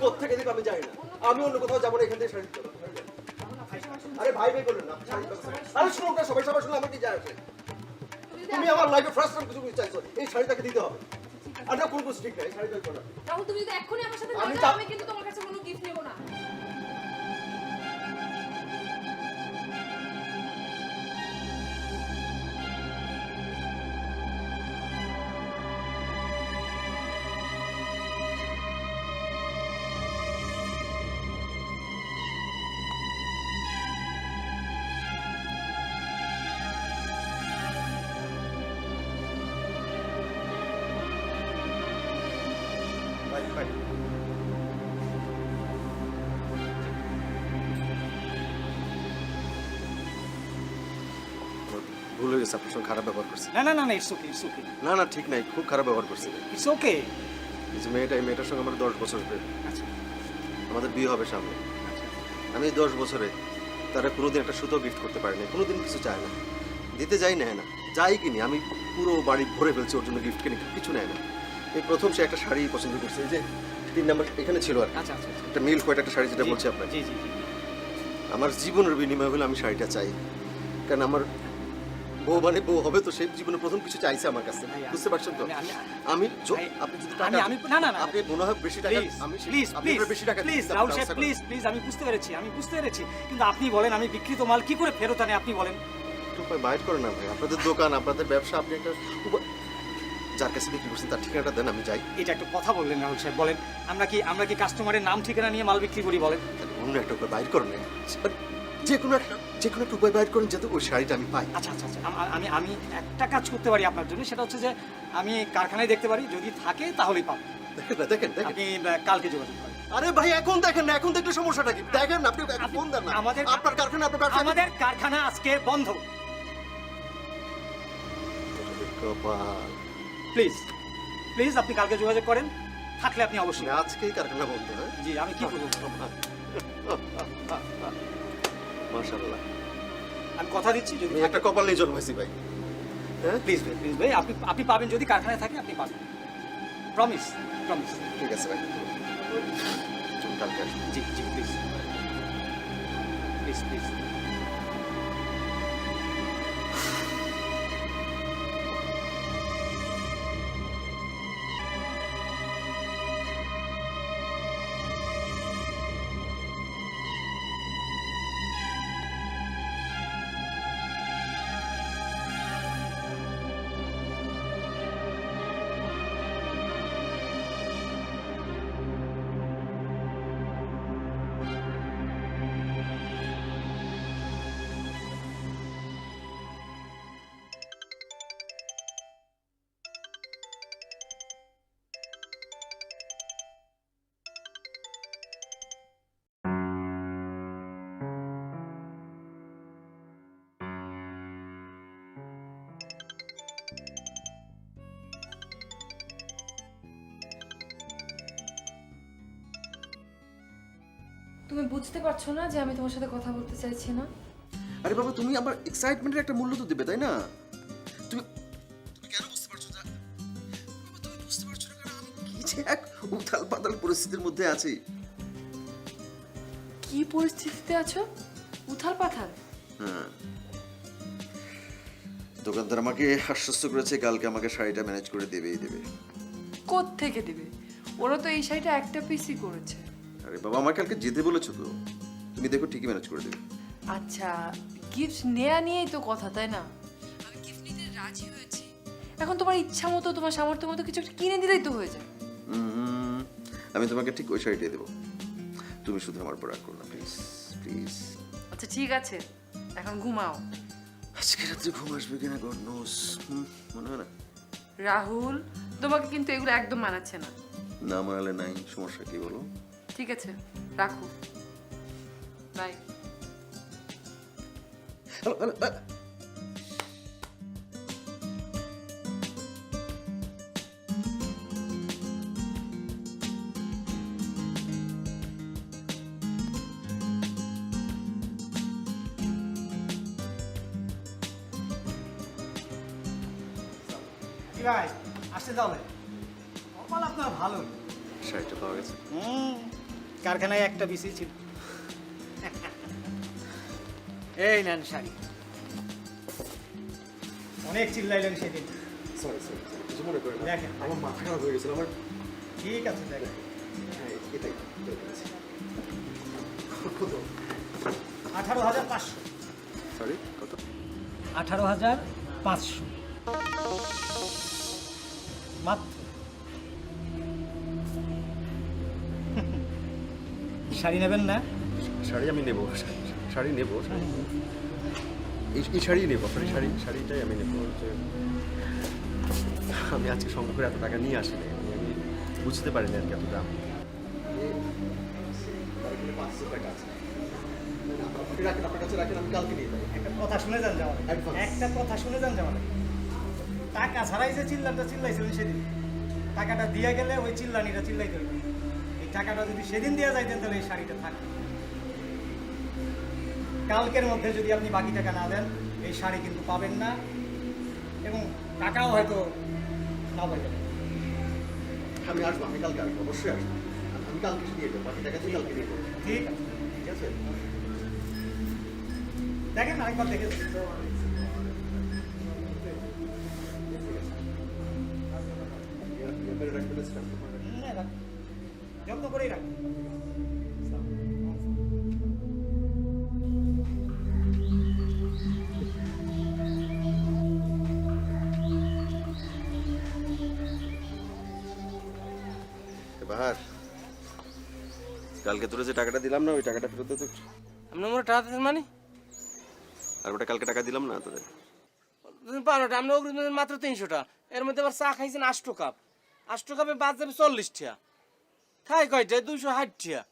কোত্থেকে দিবে আমি জানি না, আমি অন্য কোথাও যাবো না, এখান থেকে শাড়ি দিতে হবে। শাড়ি দেন। আরে ভাই বললেন না, আপনি শাড়ি দিতে হবে। আরে শুনুন না, সবাই শুনলে আমার কি যায় আসে? তুমি আমার লাইফে ফার্স্ট টাইম কিছু চাইছো, এই শাড়ি তাকে দিতে হবে। আর না, কোনো কিছু ঠিক নাই, এই শাড়ি বের করো। রাহুল, তুমি যদি এক্ষুনি আমার সাথে আমি না তা- যাও, আমি কিন্তু তোমার কাছে কোনো গিফট নেব না। ভাই ভুল হয়ে গেছে, আপনার সঙ্গে খারাপ ব্যবহার করছি। না না না না, ইটস ওকে, ইটস ওকে, না না, ঠিক নাই, খুব খারাপ ব্যবহার করছি। It's okay. এই যে মেয়েটার সঙ্গে আমার 10 বছর প্রেম, আচ্ছা আমাদের বিয়ে হবে সামনে। আমি এই 10 বছরে তারা কোনোদিন একটা সুতো গিফট করতে পারিনি, কোনোদিন কিছু চায় না, দিতে যাই না, না যাই কিনি, আমি পুরো বাড়ি ভরে ফেলছি ওর জন্য গিফট কিনে, কিছু নেয় না। এই প্রথম সে একটা শাড়ি পছন্দ করছে, এই যে 3 নাম্বার এখানে ছিল আর কি। আচ্ছা আচ্ছা আচ্ছা। একটা মিল্ক হোয়াইট একটা শাড়ি, যেটা বলছি আপনাকে। জি জি জি। আমার জীবনের বিনিময় হলে আমি শাড়িটা চাই, কারণ আমার বউ মানে বউ হবে, তো সেই জীবনে প্রথম কিছু চাইছে আমার কাছে, বুঝতে পারছেন তো? আমি আপনি যদি টাকা, আমি না না না, আপনি মনে হয় বেশি টাকা, আমি প্লিজ আপনি প্লিজ বেশি টাকা প্লিজ দিতে রাহুল ব্যবস্থা সাহেব, করেন। প্লিজ প্লিজ, আমি বুঝতে পেরেছি, কিন্তু আপনি বলেন, আমি বিক্রিত মাল কি করে ফেরত আনে, আপনি বলেন। একটু বাইর করেন না ভাই, আপনাদের দোকান, আপনাদের ব্যবসা, আপনি একটা যার কাছে বিক্রি করছেন তার ঠিকানাটা দেন, আমি যাই। এটা একটা কথা বললেন রাহুল সাহেব, বলেন আমরা কি কাস্টমারের নাম ঠিকানা নিয়ে মাল বিক্রি করি, বলেন। তাহলে অন্য একটা উপায় বাইর করেন না, যে কোনো একটা উপায় বাইর করেন যাতে ওই শাড়িটা আমি পাই। আচ্ছা আচ্ছা আচ্ছা, আমি একটা কাজ করতে পারি আপনার জন্য, সেটা হচ্ছে যে আমি কারখানায় দেখতে পারি, যদি থাকে তাহলেই পাবো। দেখেন আপনি কালকে যোগাযোগ করেন। আরে ভাই এখন দেখেন না, এখন দেখলে সমস্যাটা কি? দেখেন না, আপনি ফোন দেন না, আপনার কারখানা, আপনার ব্যবসা। আমাদের কারখানা আজকে বন্ধ। কপাল, প্লিজ প্লিজ, আপনি কালকে যোগাযোগ করেন, থাকলে আপনি অবশ্যই। আজকেই কারখানা বন্ধ? হ্যাঁ, জি, আমি কি করবো? মাশাআল্লাহ, আমি কথা দিচ্ছি, যদি আমি একটা কপাল নিয়ে জন্মাইছি ভাই। হ্যাঁ, প্লিজ ভাই, আপনি পাবেন, যদি কারখানায় থাকে আপনি পাবেন, প্রমিস। ঠিক আছে ভাই, চলুন কালকে আসুন। জি জি, প্লিজ প্লিজ। তুমি বুঝতে পারছো না যে আমি তোমার সাথে কথা বলতে চাইছি না? আরে বাবা, তুমি আমার এক্সাইটমেন্টের একটা মূল্য তো দেবে, তাই না? তুমি তুমি কেন বুঝতে পারছো না? বাবা, তুমি বুঝতে পারছো না কারণ আমি কি যে এক উথাল পাতাল পরিস্থিতির মধ্যে আছি। কি পরিস্থিতিতে আছো? উথাল পাথাল? হ্যাঁ, দোকানদার আমাকে আশ্বস্ত করেছে কালকে আমাকে শাড়িটা ম্যানেজ করে দেবেই দেবে। থেকে দেবে? ওরা তো এই শাড়িটা একটা পিসই করেছে। আরে বাবা, আমার কালকে যেতে বলেছো তো, তুমি দেখো ঠিকই ম্যানেজ করে দেবে। আচ্ছা, গিফট নেয়া নিয়েই তো কথা, তাই না? আমি গিফট নিতে রাজি হয়েছি, এখন তোমার ইচ্ছা মতো তোমার সামর্থ্য মতো কিছু একটা কিনে দিলেই তো হয়ে যায়। আমি তোমাকে ঠিক ওই শাড়িটাই দেবো, তুমি শুধু আমার উপর রাগ করো না, প্লিজ প্লিজ। আচ্ছা ঠিক আছে, এখন ঘুমাও। আজকে রাত্রে ঘুম আসবে কিনা গড নোস, মনে হয় না। রাহুল, তোমাকে কিন্তু এগুলো একদম মানাচ্ছে না। না মানালে নাই, সমস্যা কি বলো? ঠিক আছে, রাখো, বাই। Hello hello. কি ভাই আসতে তাহলে কপাল আপনার ভালো। শাড়িটা পাওয়া গেছে? কারখানায় একটা বিসি ছিল। এই নেন শাড়ি। অনেক চিল্লাইলেন সেদিন। সরি সরি, কিছু মনে করেন না, দেখেন। আমার মাথা খারাপ হয়ে গেছিল আমার। ঠিক আছে দেখেন। হ্যাঁ, এটাই কত? 18,500। সরি, কত? 18,500 মাত্র। শাড়ি নেবেন না? শাড়ি আমি নেবো, শাড়ি নেবো, এই শাড়ি নেবো, আপনার শাড়িটাই আমি নেবো। আমি আজকে সঙ্গে করে এত টাকা নিয়ে আসিনি, আমি বুঝতে পারিনি আর কি এত দাম। একটা কথা শুনে যান জামাল, একটা কথা শুনে যান জামাল। টাকা ছাড়াই যে চিল্লাইছিলেন সেদিন, টাকাটা দিয়ে গেলে ওই চিল্লানিটা চিল্লাইতে হবে। এই টাকাটা যদি সেদিন দেওয়া যাইতেন তাহলে এই শাড়িটা থাকতো। কালকের মধ্যে যদি আপনি বাকি টাকা না দেন এই শাড়ি কিন্তু পাবেন না, এবং টাকাও হয়তো না পাবেন। আমি আসবো, আমি কালকে আসবো, অবশ্যই আসবো। আমি কালকে দিয়ে দেবো, বাকি টাকা তুই কালকে দিয়ে দেবো। ঠিক আছে, ঠিক আছে? দেখেন আরেকবার দেখে যত্ন করেই রাখবেন। বাহার, কালকে তোরা যে টাকাটা দিলাম না, ওই টাকাটা ফেরত দে তো। আপনার মনে টাকা দিতেন মানে? আর ওটা কালকে টাকা দিলাম না তোদের। 12টা, আপনি অগ্রিম দিলেন মাত্র 300টা। এর মধ্যে আবার চা খাইছেন 8 কাপ। 8 কাপে বাদ যাবে 40 টাকা। খাই কয়টা? 260 টাকা।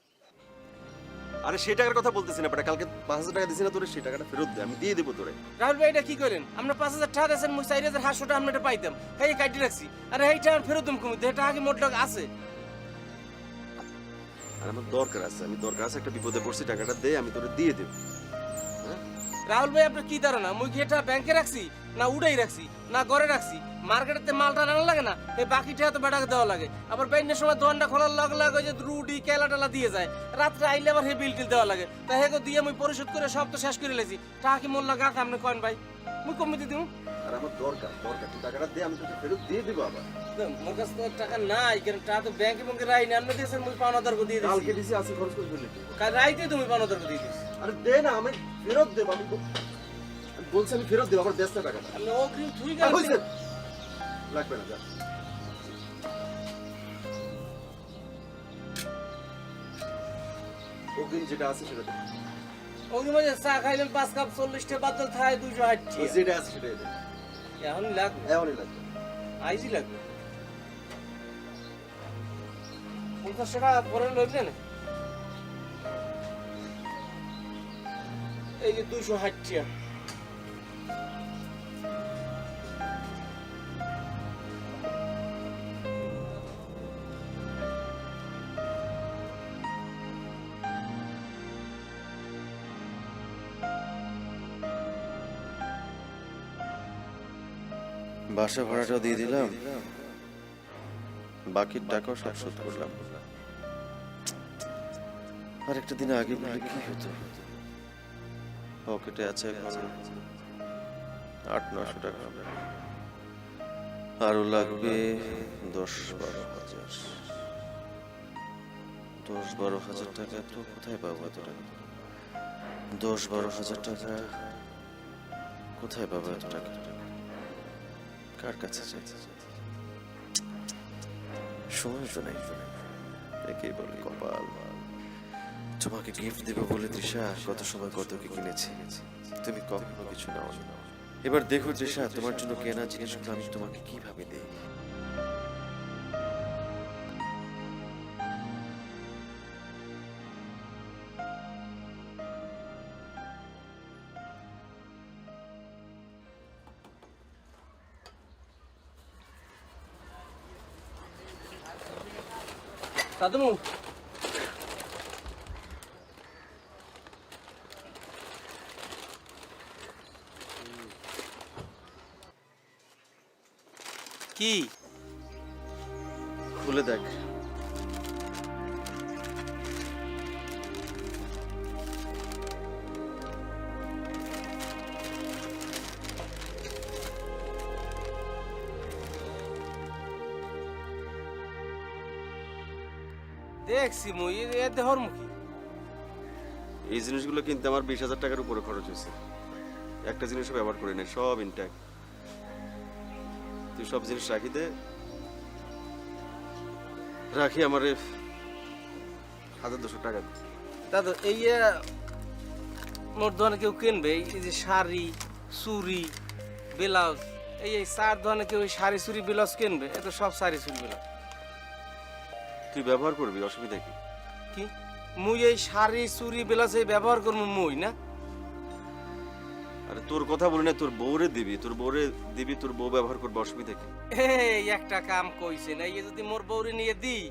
আরে সেই টাকার কথা বলতেছি না, বেটা কালকে 5,000 টাকা দিছি না তোরে, সেই টাকাটা ফেরত দে, আমি দিয়ে দেবো তোরে। রাহুল ভাই এটা কি করেন? আমরা 5,000 টাকা দিয়েছেন, মুই 4,500 টাকা আমরা এটা পাইতাম। এই কাটি রাখছি। আরে এই টাকা ফেরত দিম কমে, এটা আগে মোট টাকা আছে। আর আমার দরকার আছে, একটা বিপদে পড়ছি, টাকাটা দে, আমি তোরে দিয়ে দেবো। রাহুল ভাই আপনার কি ধারণা? মুই কি এটা ব্যাংকে রাখছি, না উড়াই রাখছি, না ঘরে রাখছি? মার্কেটেতে মালটা আনা লাগে না, এই বাকি টাকা তো বেটাকে দেওয়া লাগে। আবার ব্যাংকের সময় দোকানটা খোলার লগে লাগে ওই যে রুডি কেলা টেলা দিয়ে যায়, রাত্রে আইলে আবার হে বিল টিল দেওয়া লাগে। তাই হেগো দিয়ে মুই পরিশোধ করে সব তো শেষ করে লেছি। টাকা কি মোল্লা গা আপনি কয়েন ভাই? মুই কমিয়ে দিই। আর আমার দরকার, তুই টাকাটা দে, আমি তোকে ফেরত দিয়ে দেবো। আবার মোর কাছে তো টাকা নাই, কারণ টাকা তো ব্যাংকে ব্যাংকে রাই না। আপনি দিয়েছেন, মুই 5,000 দিয়ে দিয়েছি। কালকে দিছি, আসি খরচ করে ফেলি। কাল রাইতে তুমি 5,000 দিয়ে দিয়েছি। আরে দে না, আমি ফেরত দেবো। আমি বলছি আমি ফেরত দেবো, আমার ব্যস্ত টাকাটা। আপনি অগ্রিম তুই আর হইছে? লাগবে না, যা। অগ্রিম যেটা আছে সেটা দে। অগ্রিম যে চা খাইলেন 5 কাপ 40 টাকা বাদল থায় 260 ওই টাকা। যেটা আছে সেটাই দে। এখনই লাগবে, এখনই লাগবে। আইজি লাগবে। 50 টাকা পরে লইবেন। এই যে 260 টাকা। বাসা ভাড়াটাও দিয়ে দিলাম, বাকির টাকাও সব শোধ করলাম। আর একটা দিন আগে বললে কি হতো? পকেটে আছে এখন 800-900 টাকা, আরো লাগবে 10-12 হাজার। 10-12 হাজার টাকা তো কোথায় পাবো? এত টাকা 10-12 হাজার টাকা কোথায় পাবো? এত টাকা কার কাছে চাই? সময় তো নাই। একেই বলে কপাল। তোমাকে গিফট দেবো বলে তৃষা কত সময় কত কি কিনেছি, তুমি কখনো কিছু নাও। এবার দেখো তৃষা, তোমার জন্য কেনা জিনিসগুলো আমি তোমাকে কিভাবে দেই। দাদু কি খুলে দেখ। দেখছি মুই এ দেহর মুখী এই জিনিসগুলো কিনতে আমার 20,000 টাকার উপরে খরচ হয়েছে। একটা জিনিসও ব্যবহার করি না, সব ইনট্যাক্ট। তুই সব জিনিস রাখি দে, রাখি আমার 1,200 টাকা দে। দাদু এই যে মোর দোকানে কেউ কিনবে এই যে শাড়ি চুড়ি ব্লাউজ, এই চার দোকানে কেউ শাড়ি চুড়ি ব্লাউজ কিনবে? এ তো সব শাড়ি চুড়ি ব্লাউজ। তুই ব্যবহার করবি, অসুবিধা কি? কি মুই এই শাড়ি চুড়ি ব্লাউজ এই ব্যবহার করবো মুই না? আরে তোর কথা বলি না, তোর বউরে দিবি, তোর বউরে দিবি, তোর বউ ব্যবহার করবে, অসুবিধা কি? এই একটা কাম কইছে না, এই যদি মোর বউরে নিয়ে দিই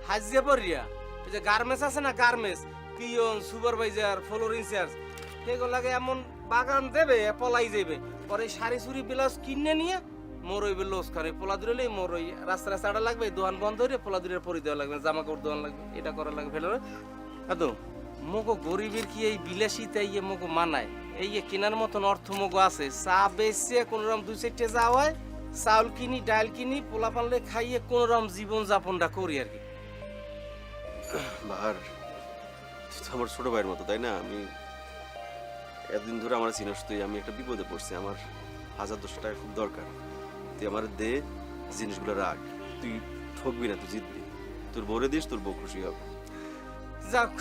হাজিয়া পড়িয়া, ওই যে গার্মেন্টস আছে না, garments peon supervisor floor incharge, সেগুলাকে এমন বাগান দেবে পলাই যাবে। পরে শাড়ি চুড়ি ব্লাউজ কিনে নিয়ে মোর ওই লোস খানে পোলা দূরে মোর ওই রাস্তা রাস্তাটা লাগবে, দোকান বন্ধ হইলে পোলা দূরে পরি দেওয়া লাগবে, জামা কাপড় দোকান লাগবে, এটা করা লাগবে ফেলে। আদৌ মগো গরিবের কি এই বিলাসিতা ইয়ে মগো মানায়? এই কেনার মতন অর্থ মগো আছে? চা বেচে কোনোরকম 2-4টে যাওয়ায় চাউল কিনি ডাল কিনি পোলা পানলে খাইয়ে কোনোরকম জীবন যাপনটা করি আর কি। বাহার, তুই তো আমার ছোট ভাইয়ের মতো, তাই না? আমি এতদিন ধরে আমার চিনস তুই, আমি একটা বিপদে পড়ছি, আমার 1,200 টাকা খুব দরকার। তুই আমার দে, জিনিসগুলো রাখ। তুই ঠকবি না, তুই জিতবি। তোর বউরে দিস, তোর বউ খুশি হবে। যাক,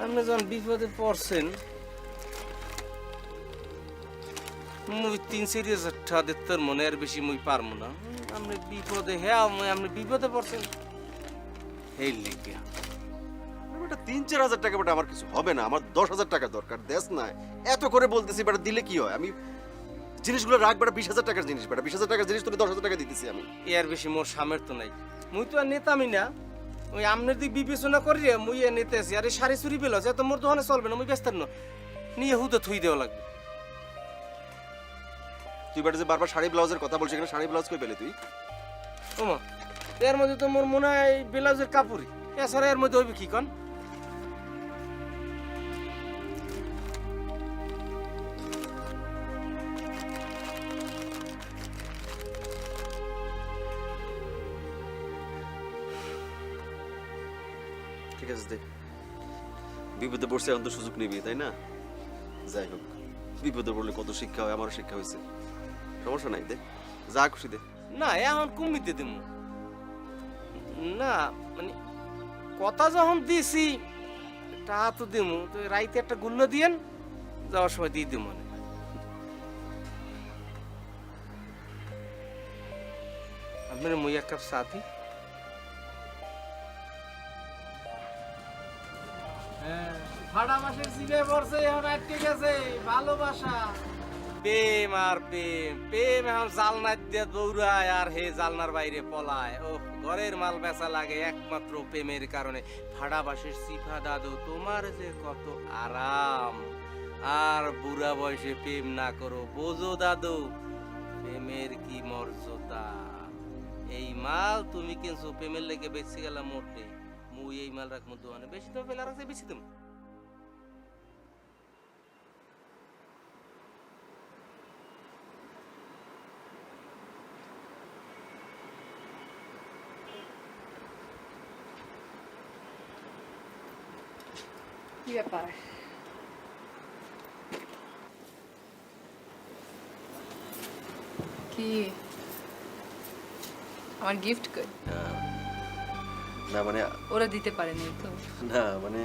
আপনি যখন বিপদে পড়ছেন মুই 3-4 হাজার টাকা দিতে মনে আর বেশি মুই পারবো না। আপনি বিপদে হ্যাঁ আপনি বিপদে পড়ছেন এই লেগে 3-4 হাজার টাকা বেটা আমার কিছু হবে না, আমার 10,000 টাকা দরকার। দেশ না এত করে বলতেছি বেটা, দিলে কি হয়? আমি জিনিসগুলো রাখ বেটা, 20,000 টাকার জিনিস বেটা, 20,000 টাকার জিনিস তোর 10,000 টাকা দিতেছি আমি। এর বেশি মোর সামর্থ্য নাই। মুই তো আর নেতামি না, ওই আমনের দিক বিবেচনা করি মুই এ নিতে আছি। আর এই শাড়ি চুরি পেল যে তো মোর দোকানে চলবে না, মুই ব্যস্ত না, নিয়ে হুদে থুই দেওয়া লাগবে। তুই বেটা যে বারবার শাড়ি ব্লাউজের কথা বলছিস, এখানে শাড়ি ব্লাউজ কই পেলে তুই? ওমা, এর মধ্যে তো মোর মনে হয় ব্লাউজের কাপড়ই, এছাড়া এর মধ্যে হইবে কি কন? ঠিক আছে দে, বিপদে পড়ছে এখন তো সুযোগ নিবি, তাই না? যাই হোক, বিপদে পড়লে কত শিক্ষা হয়, আমারও শিক্ষা হয়েছে, সমস্যা নাই, দে যা খুশি দে। না এখন কমিতে দেবো না, মানে কথা যখন দিছি তা তো দেবো, তো রাইতে একটা গুল্লো দিয়েন, যাওয়ার সময় দিয়ে দেবো। মানে আপনার মই এক কাপ চা দিই। ভাড়া মাসের জিভে পড়ছে, এখন আটকে গেছে ভালোবাসা। প্রেম আর প্রেম, প্রেম এখন জালনার দিয়ে দৌড়ায় আর হে জালনার বাইরে পলায়। ও ঘরের মাল বেচা লাগে একমাত্র প্রেমের কারণে। ভাড়া বাসের সিফা দাদু, তোমার যে কত আরাম। আর বুড়া বয়সে প্রেম না করো, বোঝো দাদু, প্রেমের কি মর্যাদা, এই মাল তুমি কিনছো প্রেমের লেগে বেঁচে গেলাম মোটে, মুই এই মাল রাখবো দোকানে, বেশি তো ফেলা রাখছে বেশি তুমি। কি ব্যাপার? কি আমার গিফট কই? না মানে, ওরা দিতে পারেনি তো? না মানে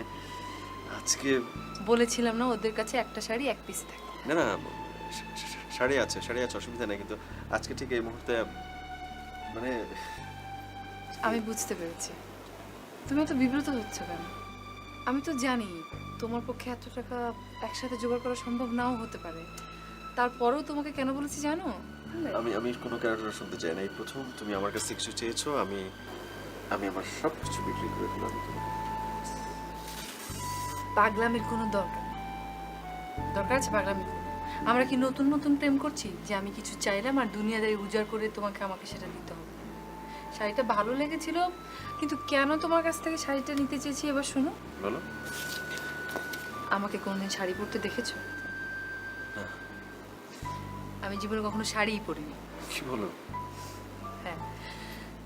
আজকে বলেছিলাম না ওদের কাছে একটা শাড়ি এক পিস থাকে। না না, শাড়ি আছে, শাড়ি আছে, অসুবিধা নেই, কিন্তু আজকে ঠিক এই মুহূর্তে মানে আমি বুঝতে পেরেছি তুমি এত বিব্রত হচ্ছ কেন। আমি তো জানি তোমার পক্ষে এত টাকা একসাথে জোগাড় করা সম্ভব নাও হতে পারে, তারপরেও তোমাকে কেন বলেছি জানো? আমি আমি কোনো ক্যারেক্টার শুনতে চাই না। এই প্রথম তুমি আমার কাছে কিছু চেয়েছো, আমি আমি আমার সব কিছু বিক্রি করে দিলাম তোমাকে। পাগলামির কোনো দরকার নেই। দরকার আছে পাগলামির? আমরা কি নতুন নতুন প্রেম করছি যে আমি কিছু চাইলাম আর দুনিয়াদারি উজাড় করে তোমাকে আমাকে সেটা দিতে হবে? শাড়িটা ভালো লেগেছিল, কিন্তু কেন তোমার কাছ থেকে শাড়িটা নিতে চেয়েছি এবার শোনো। বলো। আমাকে কোনোদিন শাড়ি পরতে দেখেছো? না। আমি জীবনে কখনো শাড়িই পরিনি। কি বলো? হ্যাঁ,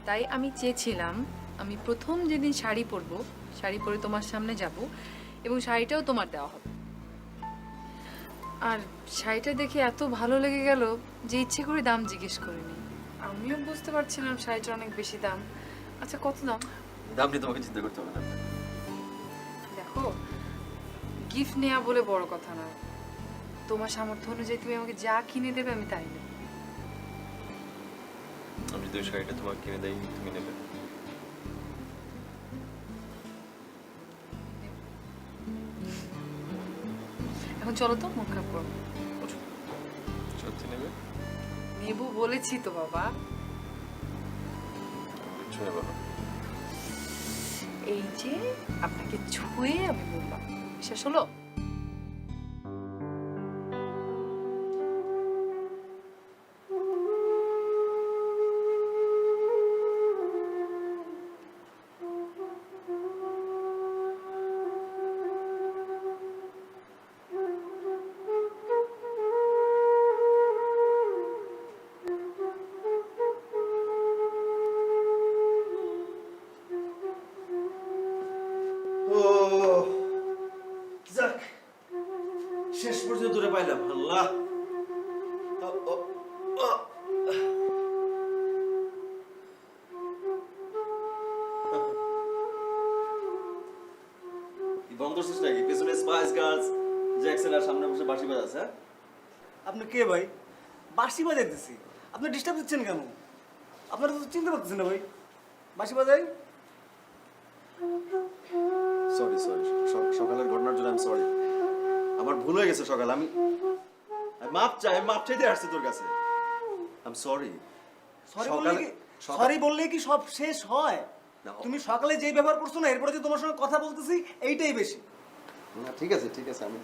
তাই আমি চেয়েছিলাম আমি প্রথম যেদিন শাড়ি পরবো, শাড়ি পরে তোমার সামনে যাব এবং শাড়িটাও তোমার দেওয়া হবে। আর শাড়িটা দেখে এত ভালো লেগে গেল যে ইচ্ছে করে দাম জিজ্ঞেস করিনি। আমিও বুঝতে পারছিলাম শাড়িটা অনেক বেশি দাম। আচ্ছা কত দাম? দাম নিয়ে তোমাকে চিন্তা করতে হবে না। দেখো, গিফট নেওয়া বলে বড় কথা নয়, তোমার সামর্থ্য অনুযায়ী তুমি আমাকে যা কিনে দেবে আমি তাই নেব। আমি যদি ওই শাড়িটা তোমাকে কিনে দেই, তুমি নেবে? এখন চলো তো, মন খারাপ করো। সত্যি নেবে? নেবো বলেছি তো বাবা। শুনে বলো। এই যে আপনাকে ছুঁয়ে আমি বললাম, শেষ হলো? ও যাক, শেষ পর্যন্ত দূরে পাইলাম। আল্লাহ, বন্ধ করছিস নাকি? পেছনে স্পাইস গার্লস জ্যাকসন আর সামনে বসে বাঁশি বাজাচ্ছে। হ্যাঁ, আপনি কে ভাই? বাঁশি বাজাইতেছি, আপনি ডিস্টার্ব দিচ্ছেন কেন? আপনারা তো চিনতে পারতেছেন না ভাই, বাঁশি বাজাই। সরি সরি, সকালের ঘটনার জন্য আমি সরি। আমার ভুল হয়ে গেছে সকাল। আমি মাপ চাই, মাপ চাইতে আসছি তোর কাছে। I am sorry. সরি বললে কি সব শেষ হয়? না। তুমি সকালে যেই ব্যবহার করছো না, এরপরে যে তোমার সঙ্গে কথা বলতেছি এইটাই বেশি। না ঠিক আছে ঠিক আছে, আমি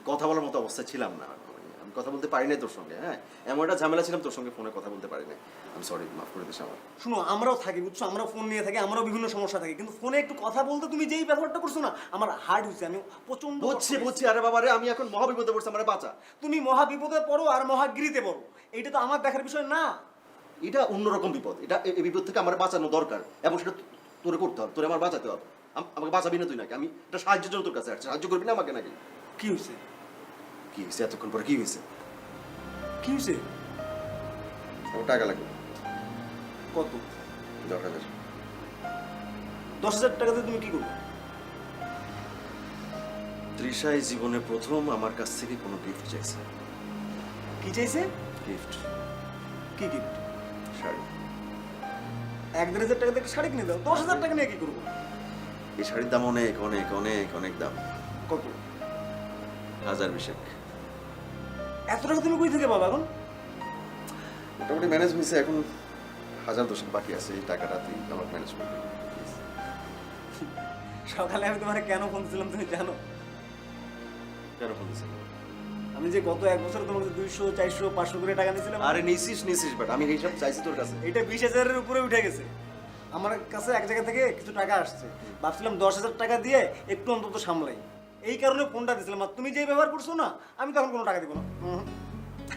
কথা বলার মতো অবস্থায় ছিলাম না। আমি কথা বলতে পারি নাই তোর সঙ্গে। হ্যাঁ, এমন একটা ঝামেলা ছিলাম, তোর সঙ্গে ফোনে কথা বলতে পারি নাই। আমি সরি, মাফ করে দিস আমার। শুনো, আমরাও থাকি বুঝছো, আমরাও ফোন নিয়ে থাকি, আমরাও বিভিন্ন সমস্যা থাকি, কিন্তু ফোনে একটু কথা বলতে তুমি যেই ব্যবহারটা করছো না, আমার হার্ট হয়েছে। আমি প্রচন্ড বুঝছি। আরে বাবা রে, আমি এখন মহা বিপদে পড়ছি, আমার বাঁচা। তুমি মহা বিপদে পড়ো আর মহাগিরিতে পড়ো, এইটা তো আমার দেখার বিষয় না। এটা অন্যরকম বিপদ। এই বিপদ থেকে আমার বাঁচানো দরকার, এবং সেটা তোরে করতে হবে, তোরে আমার বাঁচাতে হবে। আমাকে বাঁচাবি না তুই নাকি? আমি এটা সাহায্যের জন্য তোর কাছে আসছি, সাহায্য করবি না আমাকে নাকি? কি হয়েছে? কি হয়েছে এতক্ষণ পরে? কি হয়েছে? কি হয়েছে? আমার টাকা লাগবে। কত? 10,000। 10,000 টাকাতে তুমি কি করবে? তৃষাই জীবনে প্রথম আমার কাছ থেকে কোনো গিফট চাইছে। কি চাইছে? গিফট। কি গিফট? শাড়ি। 1,000 টাকাতে একটা শাড়ি কিনে দাও। 10,000 টাকা নিয়ে কি করবো? এই শাড়ির দাম অনেক অনেক অনেক অনেক দাম। কত? 1020। এত টাকা তুমি কই থেকে পাবা এখন? মোটামুটি ম্যানেজ হয়েছে, এখন 1010 বাকি আছে। এই টাকাটা তুই আমার ম্যানেজ করবি। সকালে আমি তোমার কেন ফোন দিয়েছিলাম তুমি জানো? কেন ফোন দিয়েছিস? আমি যে গত 1 বছর তোমাকে 200 400 500 করে টাকা নিয়েছিলাম, আরে নিছিস বাট আমি হিসাব চাইছি তোর কাছে। এটা 20,000-এর উপরে উঠে গেছে। আমার কাছে এক জায়গা থেকে কিছু টাকা আসছে, ভাবছিলাম 10,000 টাকা দিয়ে একটু অন্তত সামলাই, এই কারণে ফোনটা দিয়েছিলাম। আর তুমি যে ব্যবহার করছো না, আমি তখন কোনো টাকা দিব না।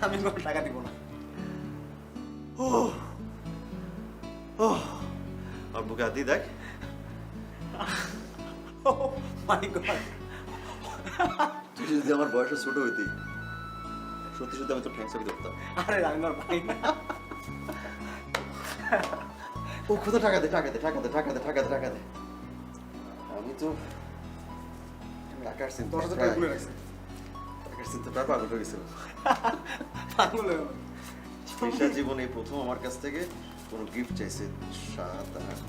আমি কোনো টাকা দিব না। আর বুকে হাত দিয়ে দেখ। মাই গড, তুই যদি আমার বয়সে ছোট হইতি, সত্যি সত্যি আমি তোর ঠ্যাং চাবি ধরতাম। আরে রান্নার ভাই না। ও কত টাকা দে, টাকা দে, টাকা দে, টাকা দে, টাকা দে, টাকা দে। আমি তো টাকার চিন্তা 10,000 টাকা তুলে রাখছি। টাকার চিন্তা প্রায় পাগল হয়ে গেছিল। পাগল হয়ে গেল। পেশা জীবনে এই প্রথম আমার কাছ থেকে কোনো গিফট চাইছে 7,000।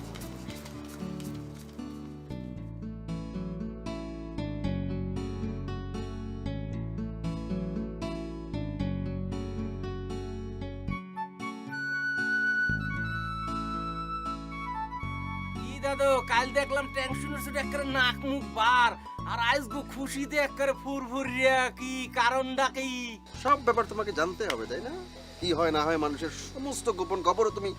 কি দাদু, কাল দেখলাম টেনশনের সাথে একবারে নাক মুখ বার, আর আজ গো খুশিতে একবারে ফুরফুরিয়া, কি কারণটা কি? সব ব্যাপার তোমাকে জানতে হবে, তাই না? কি হয় না হয় মানুষের সমস্ত গোপন খবরও তুমি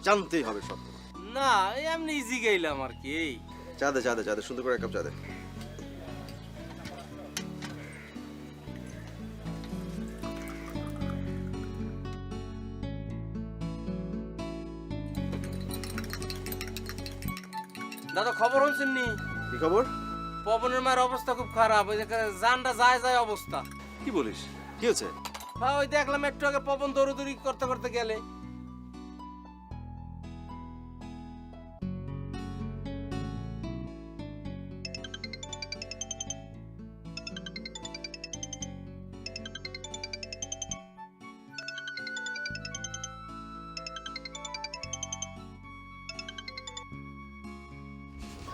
জানতেই হবে সব তোমার। না এমনি ইজি গেলাম আর কি। চা দে, চা দে, চা দে, সুন্দর করে এক কাপ চা দে। দাদা খবর হচ্ছেন নি? কি খবর? পবনের মায়ের অবস্থা খুব খারাপ, ওই যে জানটা যায় যায় অবস্থা। কি বলিস? কি হচ্ছে? হ্যাঁ ওই দেখলাম একটু আগে পবন দৌড়দৌড়ি করতে করতে গেলে।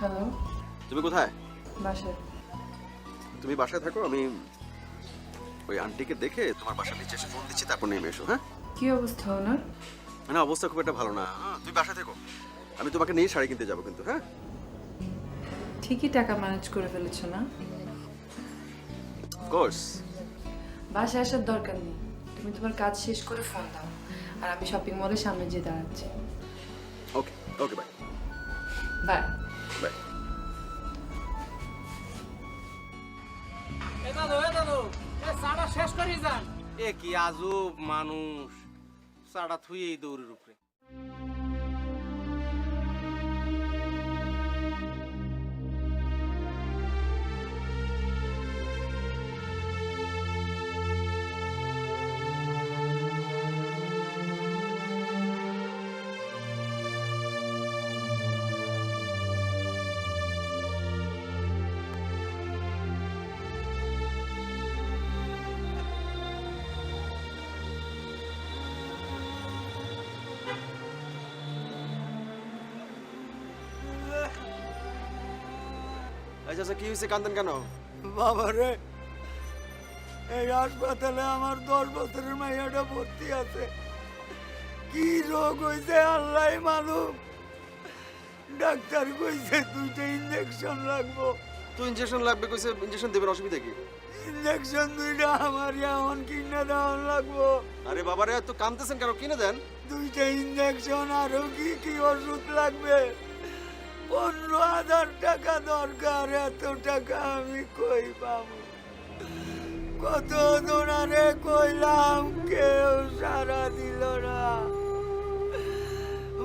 হ্যালো, তুমি কোথায়? বাসায়। তুমি বাসায় থাকো, আমি ওই আন্টিকে দেখে তোমার বাসার নিচে এসে ফোন দিচ্ছি, তারপর নেমে এসো। হ্যাঁ, কি অবস্থা ওনার? মানে অবস্থা খুব একটা ভালো না। তুমি বাসায় থেকো, আমি তোমাকে নিয়ে শাড়ি কিনতে যাবো কিন্তু। হ্যাঁ, ঠিকই টাকা ম্যানেজ করে ফেলেছো না? কোর্স। বাসায় আসার দরকার নেই, তুমি তোমার কাজ শেষ করে ফোন দাও, আর আমি শপিং মলের সামনে যেয়ে দাঁড়াচ্ছি। ওকে ওকে, বাই বাই। বাই। এ দাদু, এ চাটা শেষ করে যান। এ কি আজব মানুষ, চাটা থুয়েই দৌড়ের উপরে। আচ্ছা, কি হয়েছে? কান্দেন কেন? বাবারে, এই হাসপাতালে আমার 10 বছরের মাইয়াটা ভর্তি আছে। কি রোগ হয়েছে আল্লাহ মালুম। ডাক্তার কইছে 2টা ইঞ্জেকশন লাগবো। তো ইনজেকশন লাগবে কইছে, ইনজেকশন দেবেন, অসুবিধা কি? ইঞ্জেকশন 2টা আমার এখন কিনে দেওয়া লাগবো। আরে বাবারে, তো কাঁদতেছেন কেন? কিনে দেন। 2টা ইঞ্জেকশন, আরো কি কি ওষুধ লাগবে। 15,000 টাকা দরকার। এত টাকা আমি কই পাবো? কত দোনারে কইলাম, কেউ সারা দিল না।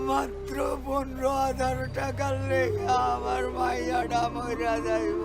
মাত্র 15,000 টাকার লেখা আমার মাইয়াটা মইরা যাইব।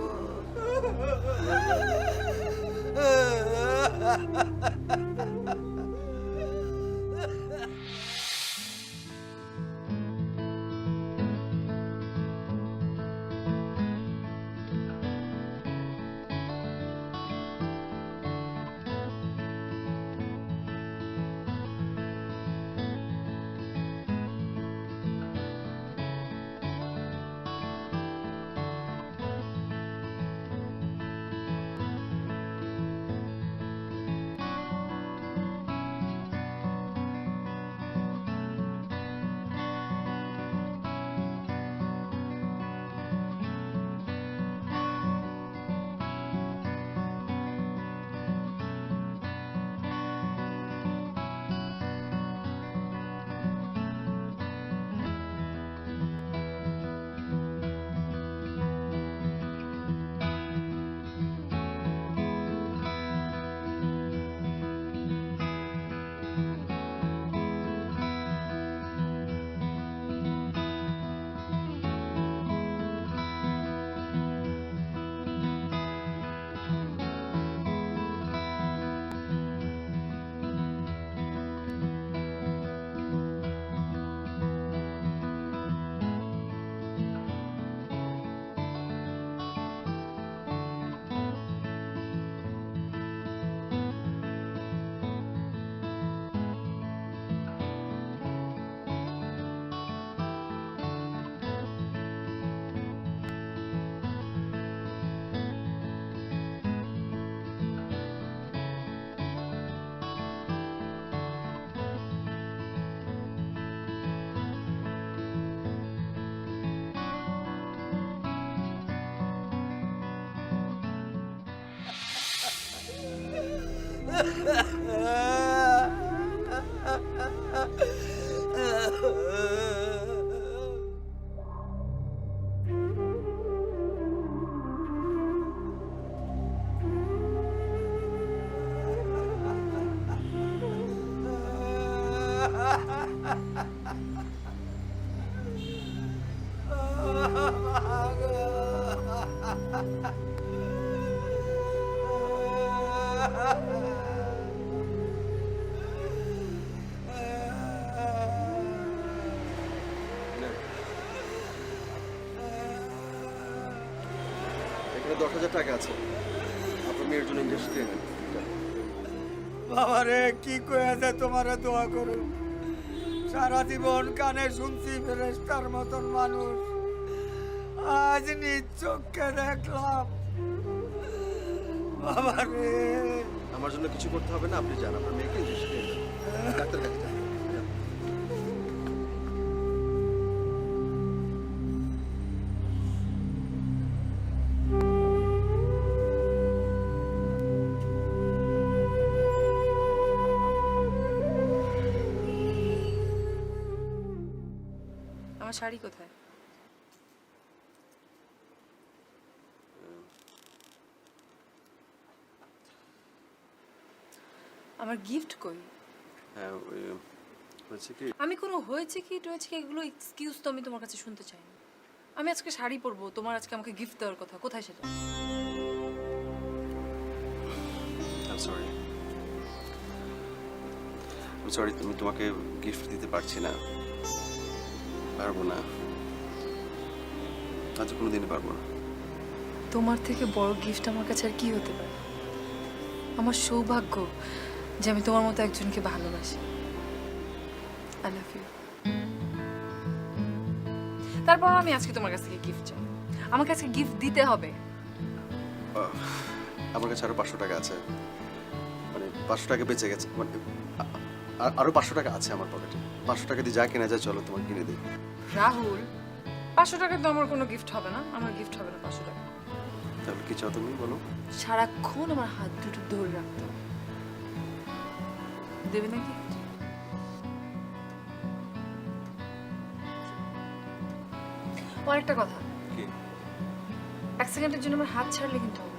এখানে 10,000 টাকা আছে, আপনার মেয়ের জন্য ইঞ্জেকশন কিনে নেন। বাবারে কি কয়েছে তোমারে দোয়া করো, সারা জীবন কানে শুনছি ফেরেশতার মতন মানুষ, আজ নিজ চোখে দেখলাম। বাবারে আমার জন্য কিছু করতে হবে না, আপনি যান আপনার মেয়েকে ইঞ্জেকশন কিনে নেন। ডাক্তার কাছে যান। যান। আমার শাড়ি কোথায়? আমার গিফট কই? হ্যাঁ হয়েছে কি, আমি কোনো হয়েছে কি টয়েছে কি এগুলো এক্সকিউজ তো আমি তোমার কাছে শুনতে চাই না। আমি আজকে শাড়ি পরবো, তোমার আজকে আমাকে গিফট দেওয়ার কথা, কোথায় সেটা? I'm sorry, আমি তোমাকে গিফট দিতে পারছি না, পারবো না, আজ কোনোদিনই পারবো না। তোমার থেকে বড় গিফট আমার কাছে আর কি হতে পারে? আমার সৌভাগ্য যে আমি তোমার মতো একজনকে ভালোবাসি। I love you. তারপর আমি আজকে তোমার কাছ থেকে গিফট চাই, আমাকে আজকে গিফট দিতে হবে। আমার কাছে আরো 500 টাকা আছে, মানে 500 টাকা বেঁচে গেছে, মানে আরো 500 টাকা আছে আমার পকেটে। 500 টাকা দিয়ে যা কেনা যায় চলো তোমার কিনে দিই। রাহুল, 500 টাকা তো আমার কোনো গিফট হবে না, আমার গিফট হবে না 500 টাকা। তাহলে কি চাও তুমি বলো? সারাক্ষণ আমার হাত দুটো ধরে রাখতে হবে। দেবে না গিফট? ও একটা কথা, কি? 1 সেকেন্ডের জন্য আমার হাত ছাড়লে কিন্তু হবে না।